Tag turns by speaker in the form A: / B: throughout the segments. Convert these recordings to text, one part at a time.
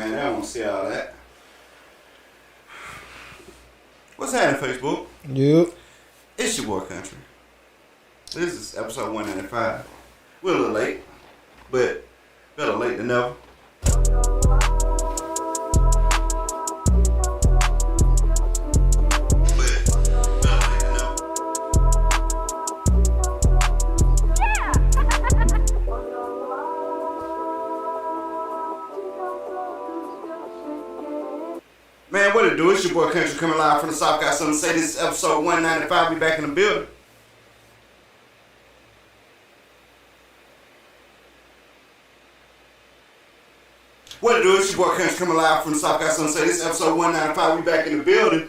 A: man. I don't want to see all that. What's happening, Facebook?
B: Yep.
A: It's your boy Country. This is episode 195. We're a little late, but better late than never. Man, what it do? It's your boy Country coming live from the South. Got something to say. This is episode 195. We back in the building. What it do? It's your boy Country coming live from the South. Got something to say. This is episode 195. We back in the building.
C: You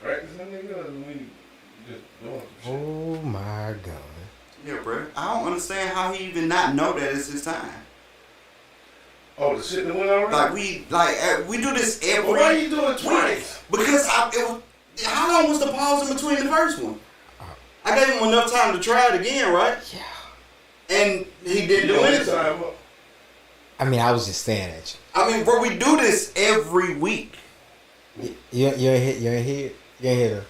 C: practicing, nigga, or we just doing some shit?
B: Oh my God.
A: Yeah, bro. I don't understand how he even not know that it's his time.
C: Oh, the shit that went already?
A: We do this every.
C: Well, why you doing it twice?
A: Because how long was the pause in between the first one? I gave him enough time to try it again, right?
B: Yeah.
A: And he didn't do anything.
B: I mean, I was just staring at you.
A: I mean, bro, we do this every week.
B: You ain't hear the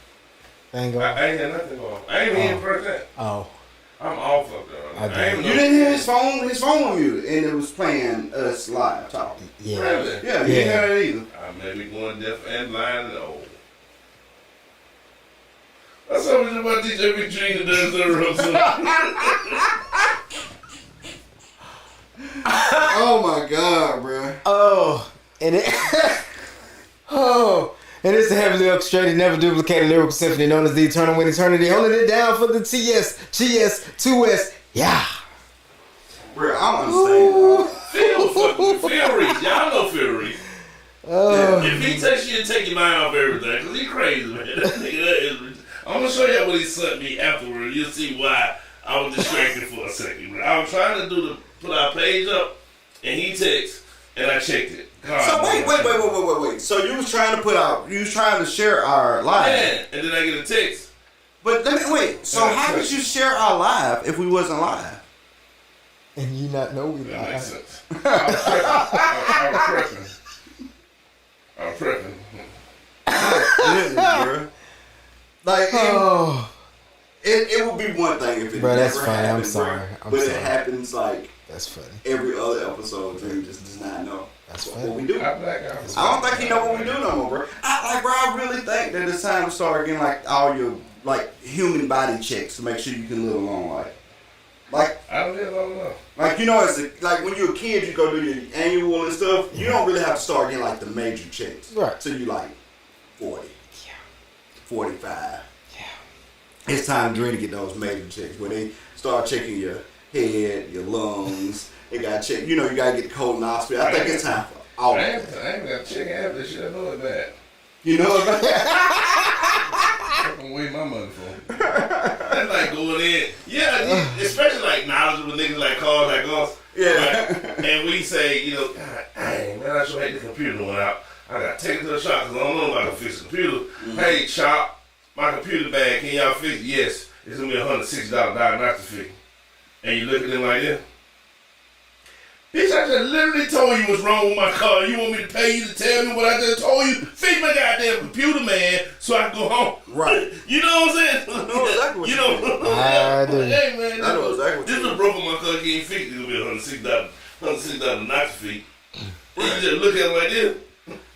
B: thing going?
C: I ain't had nothing going on. I ain't even in person.
B: Oh.
C: I'm off up there.
A: You didn't hear his phone on mute, and it was playing us live talking.
B: Yeah.
C: Really?
A: Yeah, you didn't hear that either.
C: I may be going deaf and blind and old. That's how much about DJ Big Tree that does
A: Oh my God, bro.
B: Oh, and it's the heavily orchestrated, never duplicated lyrical symphony known as the Eternal Wind Eternity, holding it down for the TS, GS, 2S, yeah.
A: Bro, I don't understand.
C: Phil Reese. Y'all know Phil Reese. If he takes you and take your mind off everything, because he crazy, man. That nigga, that is, I'm going to show you what he sent me afterward. You'll see why I was distracted for a second. Bro. I was trying to put our page up, and he texted, and I checked it. God,
A: So wait. So you was trying to share our live.
C: Yeah, and then I get a text.
A: But let me wait. So how did you share our live if we wasn't live?
B: And you not know we
C: That makes
B: live.
C: sense. I was prepping.
A: Goodness, bro. Like it would be one thing if it
B: Bro, that's
A: never
B: fine.
A: happened,
B: I'm sorry.
A: bro. But it happens like
B: That's funny.
A: every other episode, and he just does not know.
B: That's
A: what
B: funny.
A: we do.
C: I
A: don't think he know what we do no more, bro. I really think that it's time to start getting like all your like human body checks to make sure you can live a long life. Like
C: I don't live long enough.
A: Like, you know, like when you're a kid, you go do your annual and stuff. You don't really have to start getting like the major checks.
B: Right.
A: So you like 40.
B: Yeah.
A: 45.
B: Yeah.
A: It's time to really get those major checks where they start checking your head, your lungs. They got to check, you know, you got to get the colonoscopy. I think it's time for all of
C: I
A: that.
C: ain't got to check half this shit. I know it bad.
A: You know what I'm saying?
C: I'm gonna wait my money for. That's like going in. Yeah, especially like knowledgeable niggas like cars like us.
A: Yeah.
C: Right? And we say, you know, God dang, man, I should hate the computer went out. I gotta take it to the shop because I don't know if I can fix the computer.
A: Mm-hmm.
C: Hey, shop, my computer bad. Can y'all fix it? Yes. It's gonna be $160 diagnostic fee. And you look at them like this. Bitch, I just literally told you what's wrong with my car. You want me to pay you to tell me what I just told you? Fix my goddamn computer, man, so I can go home.
A: Right.
C: You know what I'm saying?
A: I know exactly what
C: you
A: you
C: know.
A: mean.
B: I do.
C: Hey, man.
A: I know exactly what
C: this
A: you
C: is
A: mean.
C: broke on my car. Can't fix it. It's going to be $160 diagnostic fee. And you just look at it like this.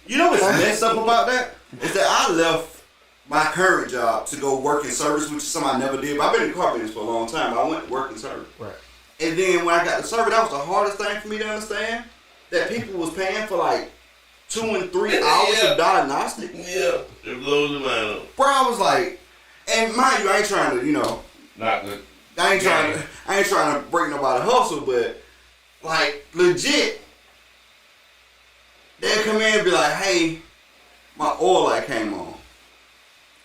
A: You know what's messed up about that? Is that I left my current job to go work in service, which is something I never did. But I've been in car business for a long time. I went to work in service.
B: Right.
A: And then when I got to service, that was the hardest thing for me to understand. That people was paying for like 2 and 3 hours of diagnostic.
C: Yeah. It blows your mind up.
A: Bro, I was like, and mind you, I ain't trying to, you know,
C: Not good.
A: I ain't trying to break nobody hustle, but like legit, they'll come in and be like, hey, my oil light came on.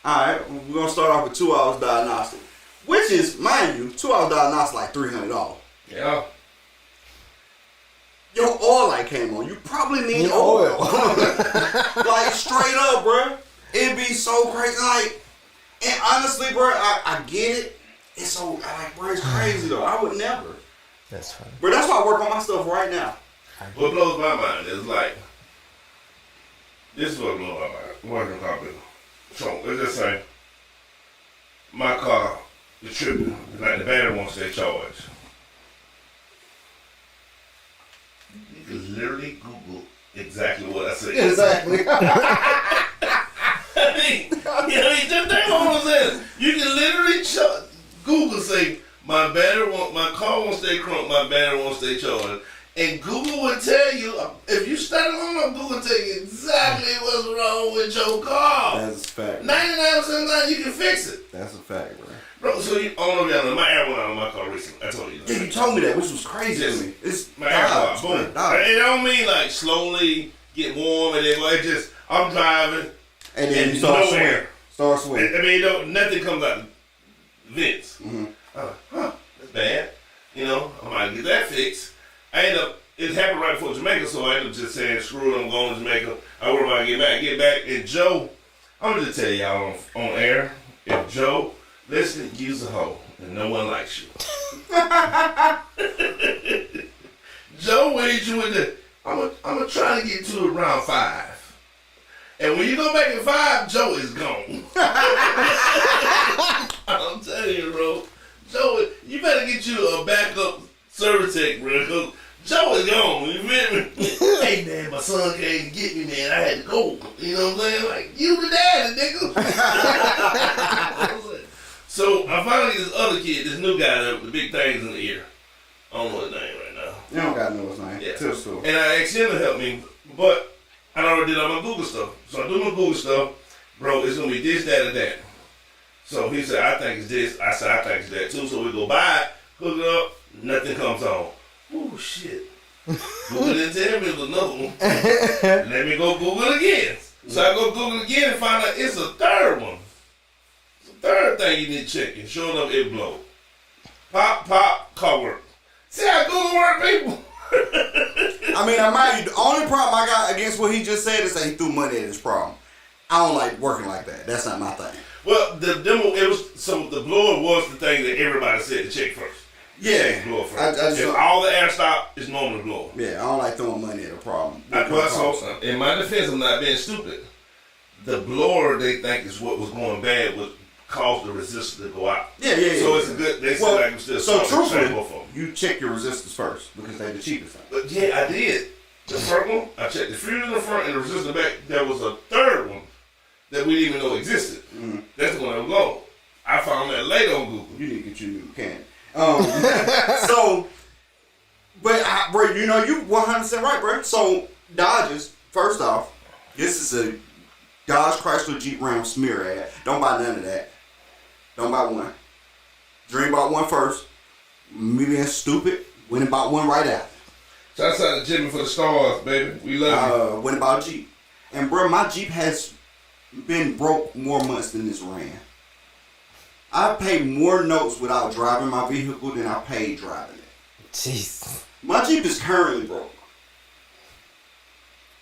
A: Alright, we're gonna start off with 2 hours diagnostic. Which is, mind you, 2 hours diagnostic like $300.
C: Yeah.
A: Your oil light came on. You probably need oil. Like straight up, bro. It'd be so crazy. Like, and honestly, bro, I get it. It's so like, bro, it's crazy though. I would never.
B: That's funny.
A: Bro, that's why I work on my stuff right now.
C: What blows my mind is like, this is what blows my mind. Working car business. So let's just say my car is tripping. Like the battery won't stay charged. You can literally Google exactly what I said.
B: Exactly.
C: I mean, just think on what I'm saying. You can literally Google say my car won't stay crunk, my battery won't stay charged. And Google will tell you, if you study long enough, Google will tell you exactly what's wrong with your car.
A: That's a fact.
C: 99% of the time you can fix it.
A: That's a fact, bro.
C: Bro, so I don't know if y'all know, my air went out on my car recently. I told you.
A: Yeah, you told me that, which was crazy to me. It's
C: my air
A: dogs,
C: boom.
A: man, dogs.
C: It don't mean like slowly get warm and then it just, I'm driving
A: And then you start
C: no
A: sweating.
C: air.
A: Start sweating.
C: I mean, nothing comes out of vents.
A: Mm-hmm.
C: I'm like, that's bad. You know, I might get that fixed. It happened right before Jamaica, so I ended up just saying, screw it, I'm going to Jamaica. I worry about get back. And Joe, I'm going to just tell y'all on air, if Joe, listen, use a hoe, and no one likes you. Joe will hit you with the, I'm going to try to get to around 5. And when you go back at 5, Joe is gone. I'm telling you, bro. Joe, you better get you a backup service tech, bro, because Joe is gone. You feel me? Hey, man, my son came to get me, man. I had to go. You know what I'm saying? Like, you the daddy, nigga. So, I finally get this other kid, this new guy with the big things in the ear. I don't know his name right now.
A: You don't got to know his name.
C: Yeah.
A: Tell the story.
C: And I asked him to help me, but I already did all my Google stuff. So I do my Google stuff. Bro, it's going to be this, that, or that. So he said, I think it's this. I said, I think it's that too. So we go buy it, hook it up, nothing comes on. Oh, shit. Google didn't tell me it was another one. Let me go Google again. So I go Google again and find out it's a third one. It's a third thing you need to check. And sure enough, it blow. Pop, car work. See how Google work, people?
A: I mean, I mind you, the only problem I got against what he just said is that he threw money at his problem. I don't like working like that. That's not my thing.
C: Well, the demo, the blower was the thing that everybody said to check first.
A: Yeah.
C: Blower first. If all the air stop, it's normal to blow.
A: Yeah, I don't like throwing money at a problem.
C: So, in my defense, I'm not being stupid. The blower, they think, is what was going bad, would cause the resistance to go out.
A: Yeah.
C: So it's a good, they say like I'm still
A: so truthfully,
C: both of them.
A: you check your resistors first because they're the cheapest thing.
C: But yeah, I did. The front one, I checked the fuel in the front and the resistor in the back. There was a third one that we didn't even know existed. Mm-hmm. That's the one that was low. I found that later on Google.
A: You need to get your new can. Bro, you know, you 100% right, bro. So, Dodges, first off, this is a Dodge Chrysler Jeep Ram smear ad. Don't buy none of that. Don't buy one. Dream about one first. Me being stupid, went and bought one right after.
C: Shouts out to Jimmy for the stars, baby. We love you.
A: Went and bought a Jeep. And, bro, my Jeep has been broke more months than this ran. I paid more notes without driving my vehicle than I paid driving it.
B: Jeez.
A: My Jeep is currently broke.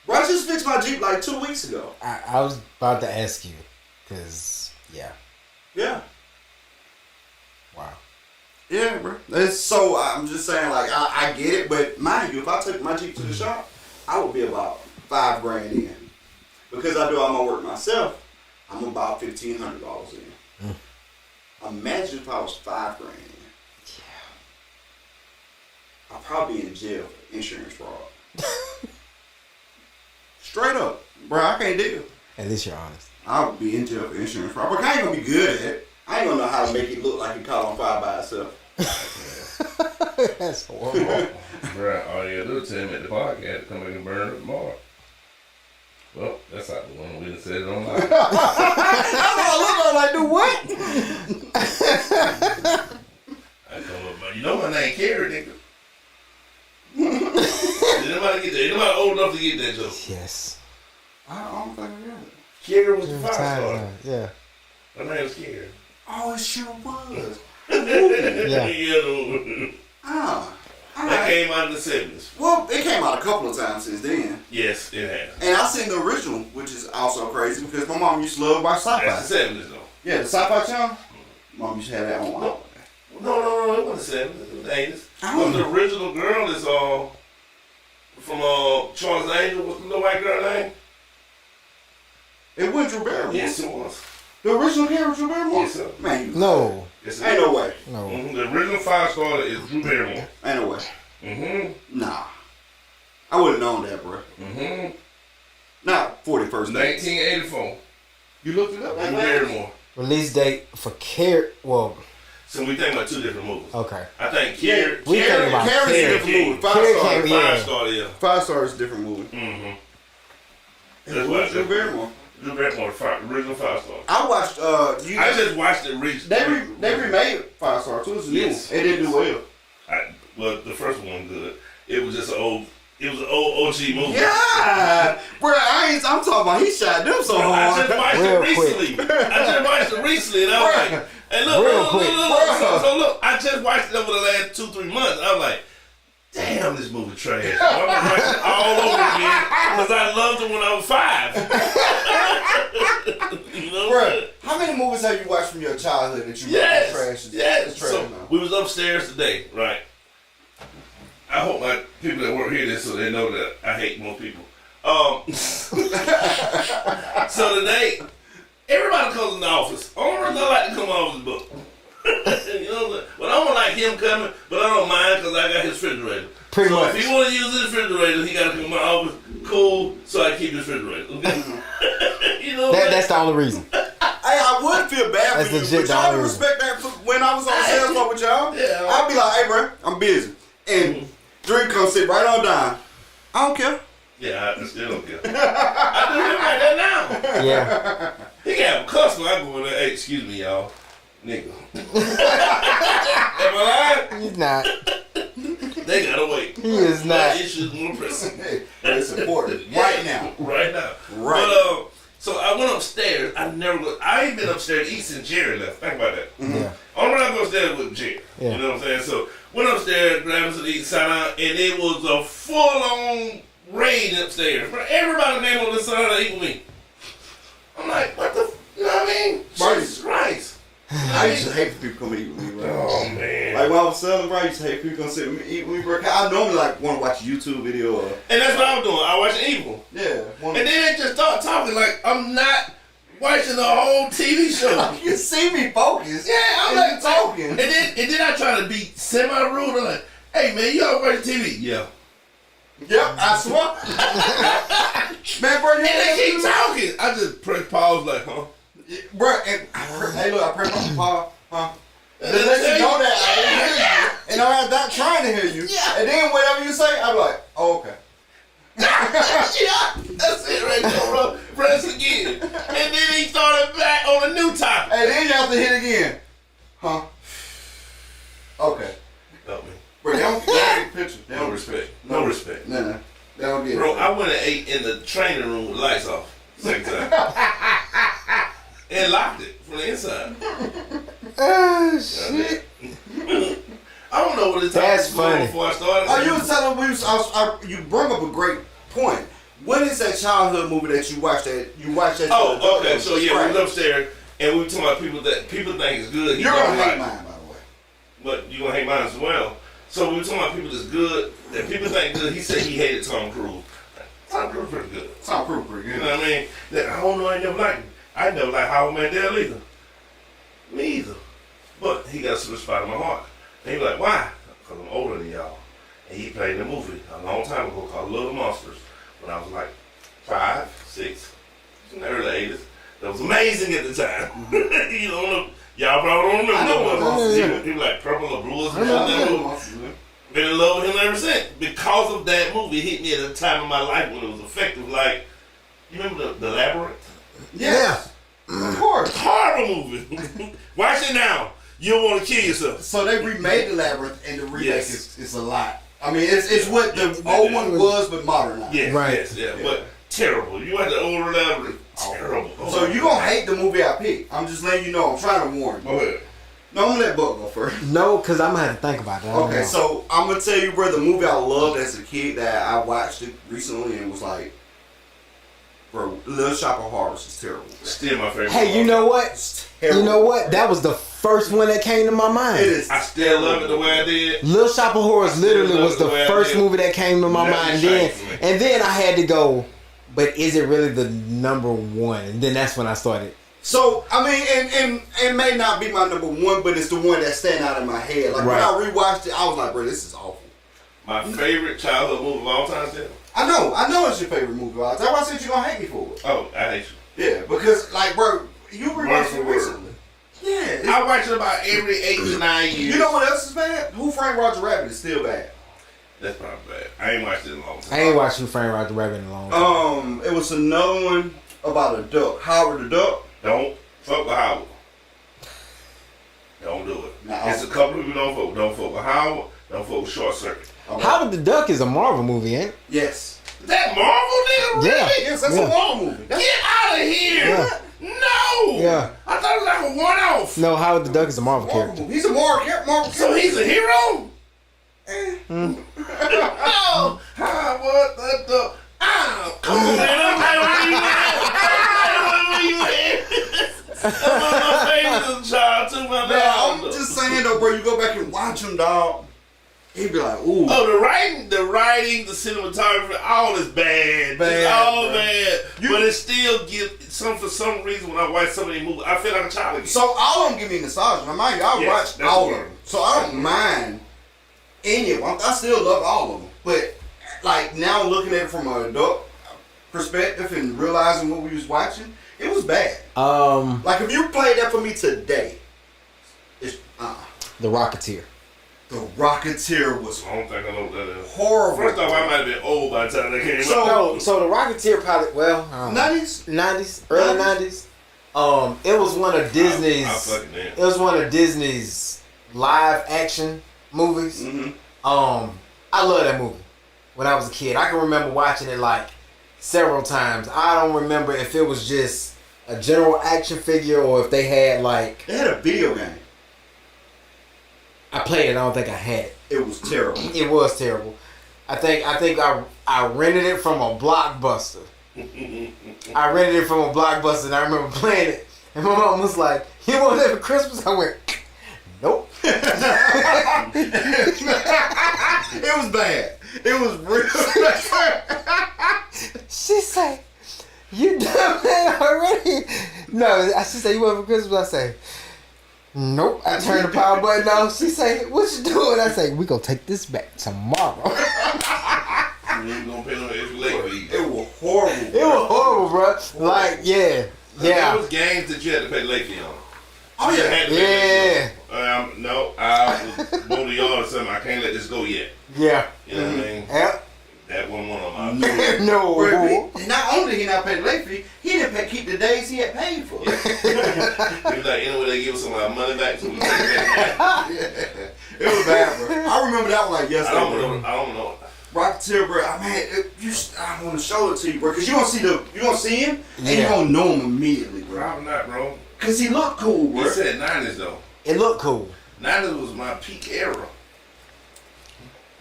A: Bro, I just fixed my Jeep like 2 weeks ago.
B: I was about to ask you, because, yeah.
A: Yeah.
B: Wow.
A: Yeah, bro. So I'm just saying, like, I get it, but mind you, if I took my Jeep to the shop, I would be about $5,000 in. Because I do all my work myself, I'm about $1,500 in. Imagine if I was $5,000 in.
B: Yeah.
A: I'd probably be in jail for insurance fraud. Straight up. Bro, I can't deal.
B: At least you're honest.
A: I would be in jail for insurance fraud. But I ain't gonna be good at it. I ain't gonna know how to make it look like it caught on fire by itself.
B: That's horrible.
C: Bro, all you gotta do is tell me at the podcast to come back and burn it tomorrow. Well, that's not the one we done said it online.
A: That's what I look like. Do what?
C: I come up, but you know my name, Carrie, nigga. Did anybody get that? Anybody old enough to get that joke?
B: Yes.
A: I don't think I got it.
C: Carrie was the fire star.
B: Yeah.
C: Her name was Carrie.
A: Oh, it sure was.
B: Yeah.
C: That came out in the 70s.
A: Well, it came out a couple of times since then.
C: Yes, it has.
A: And I seen the original, which is also crazy because my mom used to love watch sci-fi.
C: That's the 70s, though.
A: Yeah, the sci-fi channel. Mom used to have that on.
C: No, it wasn't the 70s. It was the 80s.
A: I don't
C: The original girl is all from Charles Angel. What's the little white girl name?
A: It wasn't Drew Barrymore.
C: Yes, it was.
A: The original character Drew Barrymore?
C: Yes, sir.
A: Man, you
B: No.
C: Yes,
A: ain't no way.
B: No.
C: The original Firestarter is Drew Barrymore.
A: Ain't no way.
C: Mm-hmm.
A: Nah. I wouldn't have known that, bro.
C: Mm-hmm.
A: Not 41st Night.
C: 1984.
A: You looked it up?
C: Drew Barrymore.
B: Release date for Carrie. Well,
C: So we think about two different movies.
B: okay.
C: I think Carrie.
B: We think about
A: Carrie's a
B: Carrie.
A: different movie.
B: Carrie
A: Firestar.
B: came- yeah.
C: Firestarter, yeah.
A: Firestar is a different movie.
C: Mm-hmm.
A: It
C: That's
A: was
C: why
A: Drew Barrymore.
C: Drew Barrymore, original Firestarter.
A: I watched,
C: I just watched it recently.
A: they remade Firestar too. It's new.
C: Yes.
A: It didn't do well.
C: Well, the first one was good. It was just an old OG movie.
A: Yeah, bro. I'm talking about he shot them so
C: I
A: hard.
C: just watched
B: Real
C: it recently. And I was like, hey, look,
B: Real
C: look,
B: quick.
C: look, look, look. So look, I just watched it over the last 2-3 months. I was like, damn, this movie trash. I'm gonna watch it all over again because I loved it when I was 5. You know,
A: Bro, how many movies have you watched from your childhood that you
C: yes,
A: trash?
C: yes.
A: Trash
C: So
A: now?
C: we was upstairs today, right? I hope my people that work hear this so they know that I hate most people. So today, everybody comes in the office. Only reason I like to come off is book. You know, but I don't like him coming, but I don't mind because I got his refrigerator.
B: Pretty
C: so
B: much.
C: if he want to use his refrigerator, he got to come to my office. Cool, so I keep his refrigerator. Okay? You know what?
B: That's the only reason.
A: Hey, I would feel bad
B: That's
A: for you,
B: legit
A: but y'all
B: the
A: would respect that when I was on sales floor with y'all.
C: Yeah.
A: I'd be like, hey, bro, I'm busy. And drink comes sit right on down. I don't care.
C: Yeah, I still don't care. I do him like that now.
B: Yeah.
C: He can have a customer. I go in there, hey, excuse me, y'all. Nigga. Am I lying?
B: He's not.
C: They gotta wait.
B: He is
C: My
B: not.
C: issue's more pressing.
A: Hey, it's important right now.
C: Right now.
A: Right.
C: But so I went upstairs. I ain't been upstairs to eat since Jerry left. Think about that.
B: Yeah.
C: Only when I go upstairs with Jerry.
B: Yeah.
C: You know what I'm saying? So went upstairs, grabbed something to eat, sat down, and it was a full-on raid upstairs. Everybody came on the side to eat with me. I'm like, what the? You know what I mean?
A: Right.
C: Jesus Christ.
A: I used to hate for people to come eat with me, bro.
C: Oh man.
A: Like when I was selling, bro, I used to hate people come sit with me, eat with me, bro. I normally like want to watch a YouTube video or
C: And that's what I was doing. I was watching Evil.
A: yeah.
C: And then they just start talking like I'm not watching the whole TV show.
A: You see me focus.
C: Yeah, I'm
A: and
C: like
A: you talking.
C: And then I try to be semi-rude. I'm like, hey man, you all watch TV? Yeah.
A: Yep, I swear. Man, bro, you
C: And they keep talking. I just press pause like, huh?
A: bro, and hey, look, I press my paw, huh?
C: And
A: Then let
C: they
A: you know that I didn't hear you, and I'm not trying to hear you.
C: Yeah.
A: And then whatever you say, I'm like, oh, okay.
C: Yeah, that's it right there, bro. Press again. And then he started back on a new topic.
A: And then you have to hit again, huh? Okay.
C: No, man.
A: Bro, they don't get the picture. They
C: No
A: don't
C: respect. No respect.
A: Nah, they don't get
C: Bro,
A: it.
C: I went and ate in the training room with lights off. Second time. And locked it from the inside.
B: Oh, shit.
C: I don't know what it's
B: That's funny.
C: before I started.
A: Oh, you was telling me you brought up a great point. What is that childhood movie that you watched that
C: Oh, okay. So yeah, we was upstairs and we were talking about people think it's good.
A: You're gonna hate
C: like,
A: mine, by the way.
C: but you gonna hate mine as well. So we were talking about people that's good, that people think good. He said he hated Tom Cruise. Tom Cruise pretty good.
A: Sound pretty
C: You
A: good.
C: know what I mean? That, I don't know, I never liked him. I never liked Howard Mandel either. Me either. But he got a super spot in my heart. And he was like, why? Because I'm older than y'all. And he played in a movie a long time ago called Little Monsters when I was like 5, 6, in the early 80s. That was amazing at the time. You don't know. Y'all probably don't remember
A: I know
C: Little
A: what
C: Monsters.
A: Monsters
C: He was like purple or blue or
A: I
C: something.
A: know
C: like that movie.
A: Monsters, man.
C: Been in love with him ever since. Because of that movie, it hit me at a time in my life when it was effective. Like, you remember the Labyrinth?
A: Yes. Of course.
C: Horrible movie. Watch it now. You'll want to kill yourself.
A: So they remade the Labyrinth, and the remake
C: Yes.
A: is a lot. I mean, it's what the old one was, but modernized.
C: Yes,
B: Right.
C: yes, yeah. But terrible. You watch the older Labyrinth. Terrible.
A: So you gonna hate the movie I picked. I'm just letting you know. I'm trying to warn you.
C: Go ahead.
A: No, I'm gonna let Buck go first.
B: No, because I'm going to have to think about that. I don't
A: Okay,
B: know.
A: so I'm gonna tell you, bro, the movie I loved as a kid that I watched it recently and was like, bro, Little Shop of Horrors is terrible.
C: Still my favorite.
B: Hey, you know what?
A: It's terrible.
B: You know what? That was the first one that came to my mind.
A: It is.
C: I still love it the way I did.
B: Little Shop of Horrors literally was the
C: the way I
B: first
C: did.
B: movie that came to my
C: Never
B: mind.
C: changed for me.
B: And then I had to go, but is it really the number one? And then that's when I started.
A: So I mean, and it may not be my number one, but it's the one that stand out in my head. Like
B: Right.
A: when I rewatched it, I was like, bro, this is awful.
C: My favorite childhood movie of all time still.
A: I know it's your favorite movie. That's why I said you're gonna hate me for it.
C: Oh, I hate you.
A: Yeah, because like, bro, you rewatched it
C: Word for word.
A: recently. Yeah.
C: I watch it about every 8 to 9 years.
A: You know what else is bad? Who Framed Roger Rabbit is still bad.
C: That's probably bad. I ain't watched it in a long time.
B: I ain't watched Who Framed Roger Rabbit in a long time.
A: It was another one about a duck, Howard the Duck.
C: Don't fuck with Howard. Don't do it.
A: Nah,
C: It's a couple of people don't fuck. Don't fuck with Howard. Don't fuck with Short Circuit.
A: Okay.
B: Howard the Duck is a Marvel movie, ain't it?
A: Yes.
C: That Marvel nigga? Really?
B: Yeah.
A: Yes, that's
B: Yeah.
A: a Marvel movie.
C: Get out of here!
B: Yeah.
C: No!
B: Yeah.
C: I thought it was like a one-off.
B: No, Howard the Duck is a Marvel
A: Marvel
B: character.
A: movie. He's a Marvel character.
C: So he's a hero?
B: Hmm.
C: No! Howard the Duck. Come on, man. I'm like, where you at? That's one of my favorites as a child, too, my
A: Man,
C: man.
A: I'm just saying though, bro. You go back and watch him, dog. He'd be like, ooh.
C: Oh, the writing, the cinematography, all is bad.
A: Bad,
C: It's all
A: bro.
C: bad. But it still gives for some reason when I watch some of these movies, I feel like a child again.
A: So all of them give me nostalgia. Now, mind you, I
C: Yes,
A: watched
C: that's
A: all
C: the
A: of
C: word.
A: them. So I don't mind any of them. I still love all of them. But like now looking at it from an adult perspective and realizing what we was watching, it was bad. Like if you played that for me today, it's
B: The Rocketeer.
A: The Rocketeer was
C: I don't think I know what that is.
A: horrible.
C: First off, I might have been old by the time they came
A: So-
C: out.
B: So the Rocketeer probably, well,
A: 90s?
B: 90s, early 90s. It was one of Disney's.
C: I fucking am.
B: It was one of Disney's live action movies.
A: Mm-hmm.
B: I love that movie. When I was a kid, I can remember watching it like several times. I don't remember if it was just a general action figure or if they had like.
A: They had a video game.
B: I played it. I don't think I had it.
A: It was terrible.
B: It was terrible. I think I rented it from a Blockbuster. I rented it from a Blockbuster and I remember playing it. And my mom was like, "You want that for Christmas?" I went, "Nope."
A: It was bad. It was real bad.
B: She said, "You done that already?" No, she said, "You want it for Christmas?" I say, "Nope." I turned the power button off. She say, "What you doing?" I say, "We gonna take this back tomorrow."
C: You ain't gonna pay no extra late fee.
A: It was horrible.
B: It was horrible, bro. Like, yeah.
C: There was games that you had to pay late fee on.
A: Oh
C: You
A: yeah.
C: had to pay late fee on. No, I was going to y'all or something. I can't let this go yet.
B: Yeah.
C: You know what I mean?
B: Yep.
C: That wasn't one of my.
B: No.
A: Bro, not only did he not pay the late fee, he didn't keep the days he had paid for.
C: He was like, anyway, they give us some of our money back. So we take it back.
A: It was bad, bro. I remember that one like
C: I
A: yesterday.
C: don't
A: bro.
C: know. I don't know.
A: Rocketeer, bro. I want to show it to you, bro, because you gonna see him, and you
B: Yeah.
A: gonna know him immediately, bro.
C: Probably not, bro.
A: Cause he looked cool, bro.
C: You said 90s though.
B: It looked cool.
C: 90s was my peak era.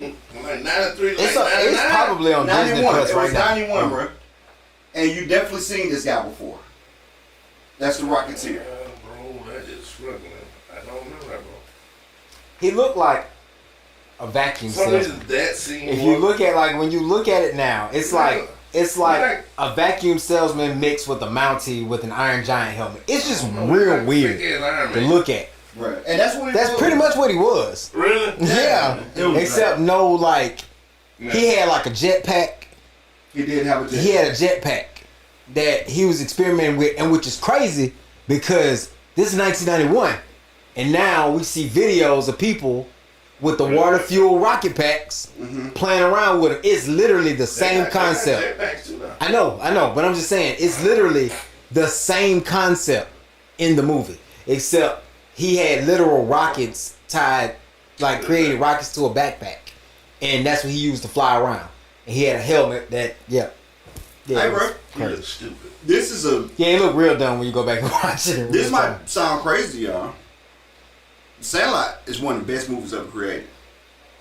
C: Like 93, like
B: It's
C: 99.
B: probably on Disney
A: 91.
B: Plus
A: It
B: right
A: was
B: now.
A: 91, bro. And you definitely seen this guy before. That's the Rocketeer.
C: Bro, that is struggling. I don't remember that, bro.
B: He looked like a vacuum
C: For some
B: salesman.
C: reason, that scene.
B: If you look at when you look at it now, it's like a vacuum salesman mixed with a Mountie with an Iron Giant helmet. It's just real weird to look at.
A: Right. And that's what he
B: That's
A: was.
B: pretty much what he was.
C: Really?
B: Yeah.
A: It was
B: Except no like he had like a jetpack.
A: He did have a jet.
B: He had a jetpack that he was experimenting with, and which is crazy because this is 1991, and now we see videos of people with the water fuel rocket packs playing around with them. It's literally the same concept. I know, but I'm just saying it's literally the same concept in the movie, except he had literal rockets tied, like created rockets to a backpack, and that's what he used to fly around. And he had a helmet that, yeah,
A: Hey,
B: it was
A: bro.
C: You
B: crazy.
C: look stupid.
A: This is a.
B: Yeah, it looked real dumb when you go back and watch it. in
A: This
B: real
A: might
B: time.
A: sound crazy, y'all. Sandlot is one of the best movies ever created,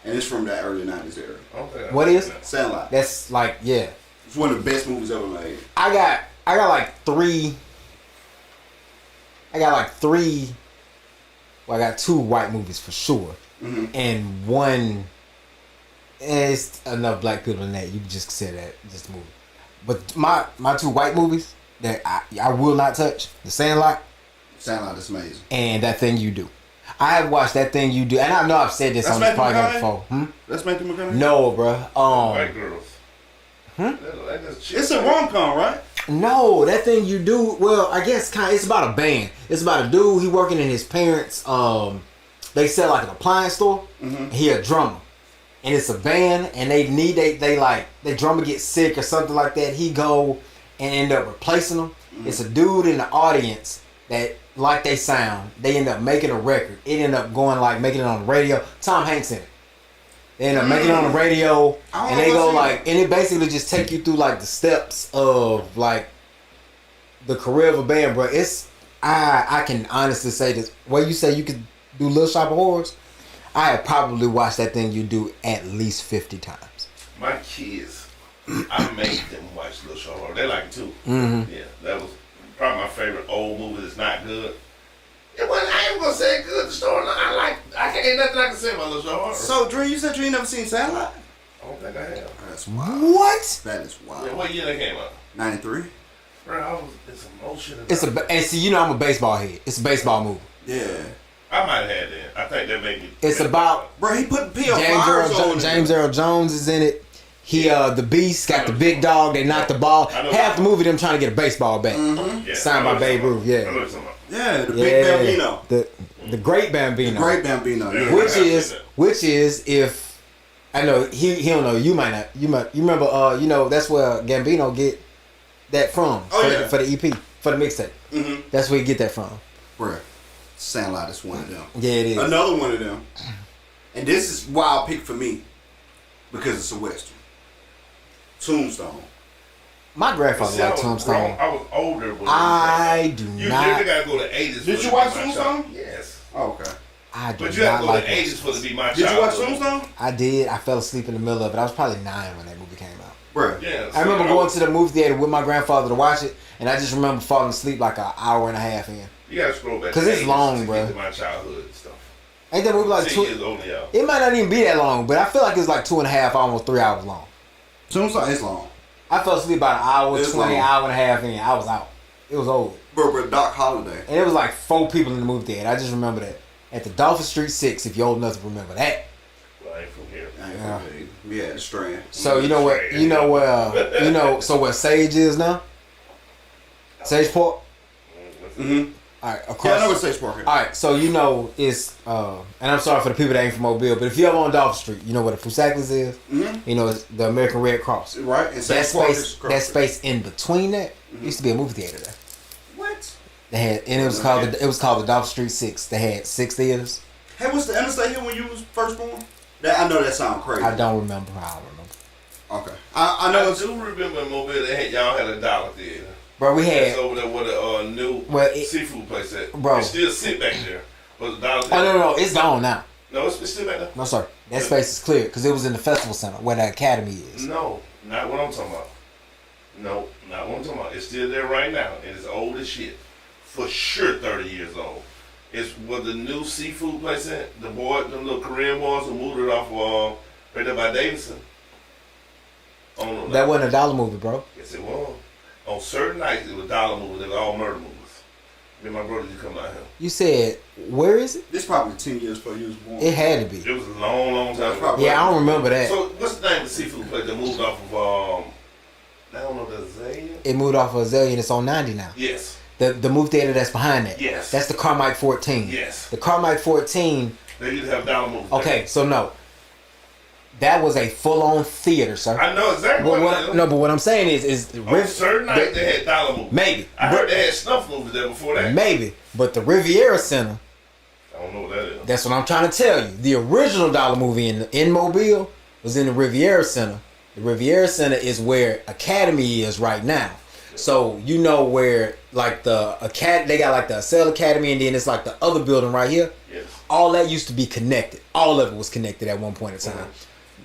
A: and it's from that early '90s era.
C: I don't think I
B: What
C: like
B: is?
C: that.
A: Sandlot.
B: That's like, yeah.
A: It's one of the best movies ever made.
B: I got like three Well, I got 2 white movies for sure, and one. It's enough black people in that you can just consider that just a movie. But my 2 white movies that I will not touch: The Sandlot.
A: Sandlot is amazing.
B: And That Thing You Do. I have watched That Thing You Do, and I know I've said this on this podcast before.
A: That's Matthew McConaughey?
B: No, bro.
C: White girls.
A: It's a rom-com, right?
B: No, That Thing You Do. Well, I guess it's about a band. It's about a dude. He working in his parents. They sell like an appliance store. He a drummer, and it's a band. And they need their drummer gets sick or something like that. He go and end up replacing them. It's a dude in the audience that like they sound. They end up making a record. It end up going making it on the radio. Tom Hanks in it. They end up making it on the radio, and they go and it basically just take you through the steps of the career of a band, bro. I can honestly say this. What you say you could do Little Shop of Horrors? I have probably watched That Thing You Do at least 50 times.
C: My kids, I made them watch Little Shop of Horrors. They like it too. Yeah, that was probably my favorite old movie that's not good. It wasn't, I ain't gonna say good. The story ain't nothing I can say about Little Shop of Horrors.
A: So, Drew, you said you ain't never seen Sandlot?
C: I don't think I have.
A: That's wild.
B: What?
A: That is wild.
C: Yeah, what year they came out?
A: 93?
C: Bro, it's emotional.
B: And see, you know I'm a baseball head. It's a baseball movie.
A: Yeah.
C: I might have had that. I think that made me.
B: It's about
A: Bro, he put P.O. Flowers on
B: James Earl Jones is in it. He the Beast got the big dog. They knocked the ball. Half the movie them trying to get a baseball bat.
C: Yeah,
B: signed by Babe Ruth. Yeah.
A: Yeah, the big Bambino.
B: The great Bambino.
A: The great Bambino.
C: Yeah.
B: Which is if I know he don't know, you might not, you remember that's where Gambino get that from for the EP, for the mixtape. That's where you get that from.
A: Bruh, Sandlot is one of them.
B: Yeah, it is.
A: Another one of them. And this is wild pick for me because it's a Western. Tombstone.
B: My grandfather liked Tombstone.
C: I was older.
B: I do
C: you
B: not.
C: You gotta go to 80s.
A: Did you watch Tombstone?
C: Yes.
A: Oh, okay.
B: I do
C: But you have
B: not
C: to go
B: like
C: to 80s for it to be my child.
A: Did you watch Tombstone?
B: I did. I fell asleep in the middle of it. I was probably 9 when that movie came out.
A: Bruh.
C: Yeah.
B: I remember going to the movie theater with my grandfather to watch it, and I just remember falling asleep like an hour and a half in.
C: You gotta scroll back.
B: Cause it's long,
C: to
B: bro.
C: Get to my childhood and stuff.
B: Ain't that movie like
C: 10
B: 2?
C: years old now.
B: It might not even be that long, but I feel like it's like 2.5, almost 3 hours long.
A: Tombstone is long.
B: I fell asleep about an hour,
A: It's
B: 20,
A: long.
B: hour and a half in. I was out. It was over.
A: Bro, Doc Holliday.
B: And it was like 4 people in the movie theater. I just remember that. At the Dolphin Street 6, if you're old enough to remember that.
C: Well, I ain't from here.
A: We had a strand.
B: So you know where so where Sage is now? Sageport?
C: Mm-hmm.
B: Alright, across.
A: Yeah, I know what Sage Park is.
B: Alright, so it's and I'm sorry for the people that ain't from Mobile, but if you're ever on Dolphin Street, you know where the Fusacklers is?
A: Mm-hmm.
B: You know, it's the American Red Cross.
A: Right? And
B: That
A: Sage Park is
B: space,
A: across
B: that
A: the
B: space in between that used to be a movie theater there.
A: What?
B: They had, and it was called the Dolphin Street 6. They had 6 theaters.
A: Hey, was the interstate here when you was first born? I know that sounds crazy.
B: I don't remember. I don't remember.
A: Okay. I know
C: I
A: it's...
C: do remember in Mobile y'all had a dollar theater.
B: Bro, we
C: It's
B: had.
C: over there where the new seafood place at.
B: Bro.
C: It still sit back there. But the dollar
B: Oh
C: theater.
B: no, it's gone now.
C: No, it's still back there.
B: No, sir. That space is clear because it was in the festival center where the academy is.
C: No, not what I'm talking about. No, not what I'm talking about. It's still there right now, and it's old as shit. For sure, 30 years old. It's where the new seafood place at. The little Korean boys who moved it off right there by Davidson. Oh, no,
B: That wasn't a dollar movie, bro.
C: Yes, it was. On certain nights, it was dollar movies. They were all murder movies. Me and my brother used to come out here.
B: You said, where is it?
A: This probably 10 years before you was born.
B: It had to be.
C: It was a long, long time ago.
B: Yeah, I don't remember that.
C: So, what's the name of the seafood place that moved off of, I don't know, the Azalea?
B: It moved off of Azalea and it's on 90 now.
C: Yes.
B: The movie theater that's behind that.
C: Yes.
B: That's the Carmike 14.
C: Yes.
B: The Carmike 14.
C: They used to have dollar movies.
B: Okay, so no. That was a full-on theater, sir.
C: I know exactly what it is.
B: No, but what I'm saying is
C: On certain nights, they had dollar movies.
B: Maybe.
C: I heard they had snuff movies there before that.
B: Maybe. But the Riviera Center,
C: I don't know what that is.
B: that's what I'm trying to tell you. The original dollar movie in Mobile was in the Riviera Center. The Riviera Center is where Academy is right now. So you know where like the they got like the Acel Academy, and then it's like the other building right here.
C: Yes.
B: All that used to be connected. All of it was connected at one point in time.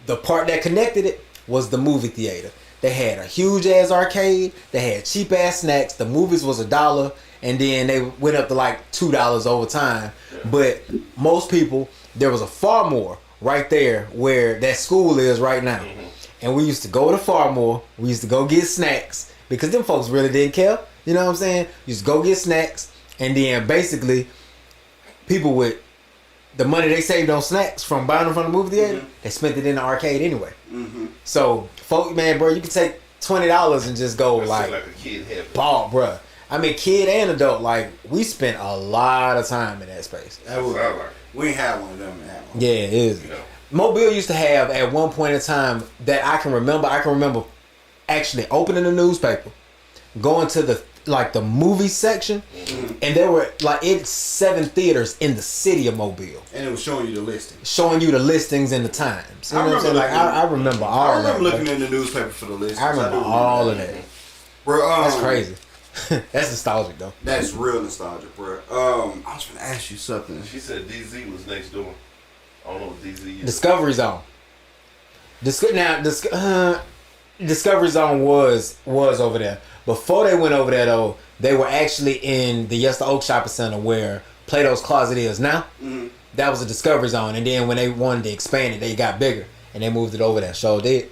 B: The part that connected it was the movie theater. They had a huge ass arcade. They had cheap ass snacks. The movies was $1, and then they went up to like $2 over time. But most people, there was a Farmore right there where that school is right now. And we used to go to Farmore. We used to go get snacks because them folks really didn't care. You know what I'm saying? You used to go get snacks. And then basically, people with the money they saved on snacks from buying them from the movie theater, they spent it in the arcade anyway. So, folk, man, bro, you can take $20 and just go like
C: a kid heaven.
B: Ball, bro. I mean, kid and adult. Like, we spent a lot of time in that space.
A: We ain't had one of them.
B: Yeah, it is.
C: You know.
B: Mobile used to have at one point in time that I can remember actually opening the newspaper, going to the movie section, and there were it's 7 theaters in the city of Mobile,
A: and it was showing you the listings
B: and the times. You know what I'm saying? Like I remember all.
A: I remember looking in the newspaper for the listings.
B: I remember all of that.
A: Bro,
B: that's crazy. That's nostalgic though.
A: That's real nostalgic, bro. I was gonna ask you something.
C: She said DZ was next door. I don't know what DZ is.
B: Discovery Zone. Discovery Zone was over there. Before they went over there though, they were actually in the Yester Oak Shopping Center where Plato's Closet is now. That was a Discovery Zone, and then when they wanted to expand it, they got bigger and they moved it over there. So did.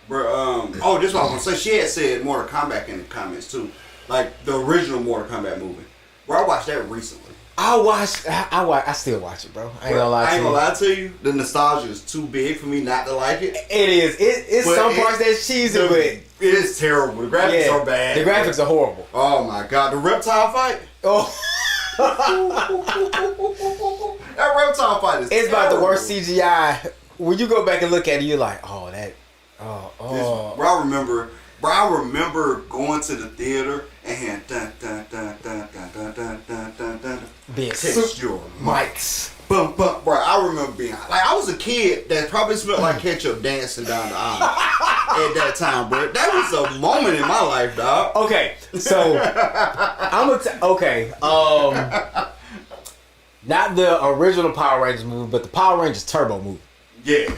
A: Bro, this is what I was gonna say. She had said Mortal Kombat in the comments too, like the original Mortal Kombat movie. Bro, I watched that recently. I still watch it, bro. I ain't gonna lie to you. The nostalgia is too big for me not to like it.
B: It is. It's some parts that's cheesy, but
A: it is terrible. The graphics are bad.
B: The graphics are horrible.
A: Oh my god, the reptile fight.
B: Oh,
A: that reptile fight is.
B: It's
A: terrible.
B: about the worst CGI. When you go back and look at it, you're like, oh.
A: Bro, I remember going to the theater and hearing dun dun dun dun dun dun dun dun dun dun. Test your mics. Bum bum. Bro, I remember being like, I was a kid that probably smelled like ketchup dancing down the aisle at that time, bro. That was a moment in my life, dog.
B: Okay, so not the original Power Rangers movie, but the Power Rangers Turbo movie.
A: Yeah.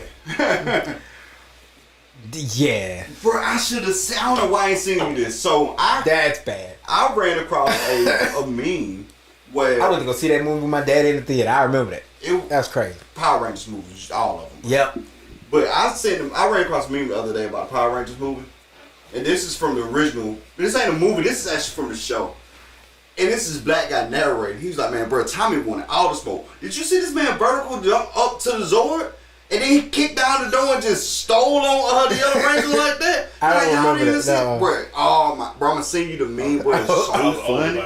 B: Yeah.
A: Bro, I should have seen. I don't know why I ain't seen you this. So
B: that's bad.
A: I ran across a meme where
B: I went to go see that movie with my dad in the theater. I remember that. That's crazy.
A: Power Rangers movies, all of them.
B: Yep.
A: But I ran across a meme the other day about Power Rangers movie, and this is from the original. This ain't a movie. This is actually from the show. And this is black guy narrating. He was like, "Man, bro, Tommy wanted all the smoke. Did you see this man vertical jump up to the Zord?" And then he kicked down the door and just stole on the other Rangers like that.
B: I don't remember that. No.
A: Bro, oh my, bro, I'm gonna send you the meme. Bro, it's so funny.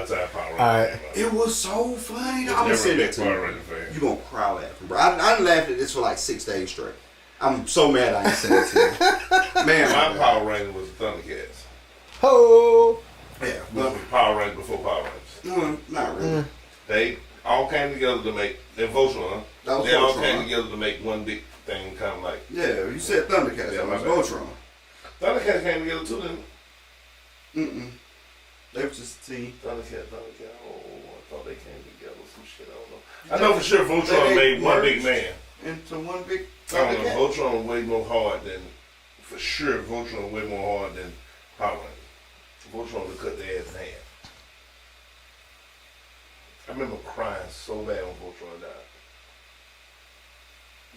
A: It was so funny. I'm gonna send it to you. You gonna cry laughing, bro. I done laughed at this for like 6 days straight. I'm so mad I ain't sent it to you. Man,
C: my Power Ranger was the Thundercats.
B: Oh.
C: Yeah, that was Power Rangers before Power Rangers.
A: Not really.
C: They all came together to make Voltron. They all came together to make one big thing, kind of like.
A: Yeah, you said Thundercats. Yeah, that was Voltron.
C: Thundercats came together too, then.
A: They were just a team.
C: Thundercats. Oh, I thought they came together. Some shit. I don't know. I know for sure Voltron made one big man.
A: Into one big.
C: I don't know. Voltron was way more hard than. For sure, Voltron was way more hard than Power Rangers. Voltron would cut their ass in half. I remember crying so bad when Voltron died.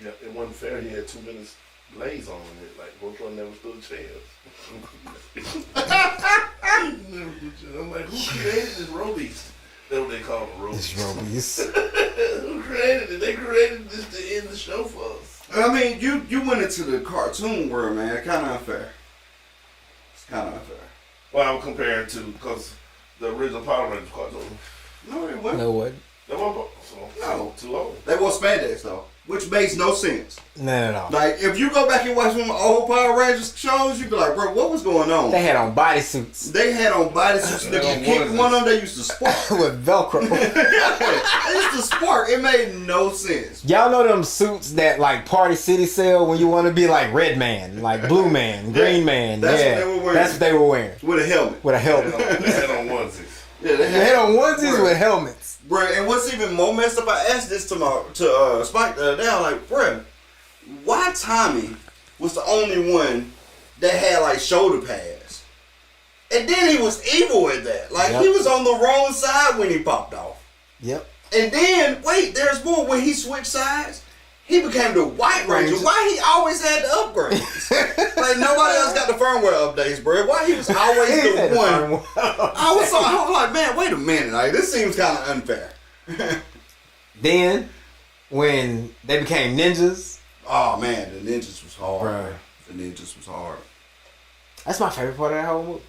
C: Yeah, it wasn't fair. He had 2 minutes glaze on it. Like Voltron never stood a chance. I'm like, who created this Robies? That's what they call them, Robies. Who created it? They created this to end the show for us.
A: I mean, you went into the cartoon world, man. Kind of unfair. It's kind of unfair.
C: Well, I'm comparing to because the original Power Rangers cartoon.
A: No, it wasn't.
B: No, what?
C: That wasn't.
A: No,
C: too old.
A: They wore spandex though, which makes no sense.
B: No.
A: Like if you go back and watch some old Power Rangers shows, you be like, bro, what was going on?
B: They had on bodysuits.
A: They had on bodysuits. They kicked one of them. They used to spark
B: with Velcro.
A: They used to spark. It made no sense.
B: Y'all know them suits that like Party City sell when you want to be like Red Man, like Blue Man, Green Man.
A: That's what they were wearing.
B: That's what they were wearing.
A: With a helmet.
B: With a helmet.
C: They had on onesies.
A: Yeah, they
B: had on onesies with helmets.
A: Bro, and what's even more messed up, I asked this to Spike the other day. I'm like, bro, why Tommy was the only one that had like shoulder pads? And then he was evil at that. Like he was on the wrong side when he popped off.
B: Yep.
A: And then, wait, there's more. When he switched sides, he became the White Ranger.
B: Ranger.
A: Why he always had the upgrades? Like, nobody else got the firmware updates, bro. Why he was always the one? I was like, man, wait a minute. Like, this seems kind of unfair.
B: Then, when they became ninjas,
A: Oh, man, the ninjas was hard.
B: Bruh.
A: The ninjas was hard.
B: that's my favorite part of that whole movie.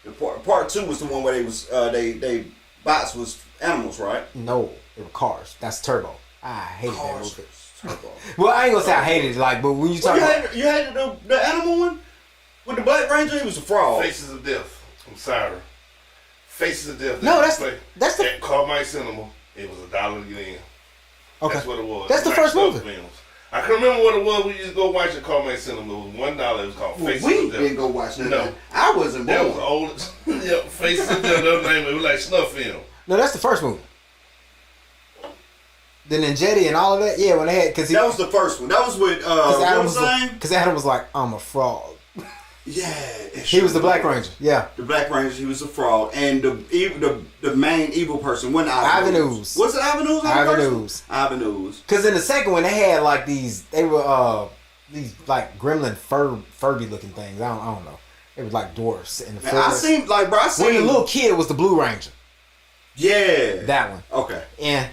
A: The part 2 was the one where they bots was animals, right?
B: No, it was Cars. That's Turbo. I hated that
A: Cars.
B: movie.
A: Turbo.
B: Well, I ain't gonna say I hated it, like, but when you talk about
A: You hated the animal one? With the Black Ranger, he was a fraud.
C: Faces of Death. I'm sorry. Faces of Death.
B: No, that's the
C: at Carmike Cinema. It was $1 to get in.
B: okay.
C: That's what it was.
B: That's the
C: Black
B: first
C: Snuff
B: movie.
C: Films. I can remember what it was. We used to go watch at Carmike Cinema. It was $1. It was called Faces
A: We
C: of Death.
A: didn't go watch that.
C: No.
A: I wasn't
C: That was
A: born.
C: old. Yep, Faces of Death. That was name. It was like snuff film.
B: No, that's the first movie. The Ninjetti and all of that, yeah, when they had
A: That was the first one. That was with what was his name?
B: because Adam was like, I'm a fraud.
A: Yeah,
B: He was the Black Ranger. Yeah,
A: The Black Ranger. He was a fraud, and the main evil person wasn't
B: Ivan
A: Ivan
B: Ooze.
A: Was it Ivan Ooze?
B: Ivan Ooze.
A: Ivan Ooze.
B: because in the second one they had like these, they were these like gremlin Furby looking things. I don't know. They were like dwarfs in the
A: Man, I
B: forest.
A: seen like, bro. I seen
B: When the little kid was the Blue Ranger.
A: Yeah,
B: That one.
A: Okay.
B: And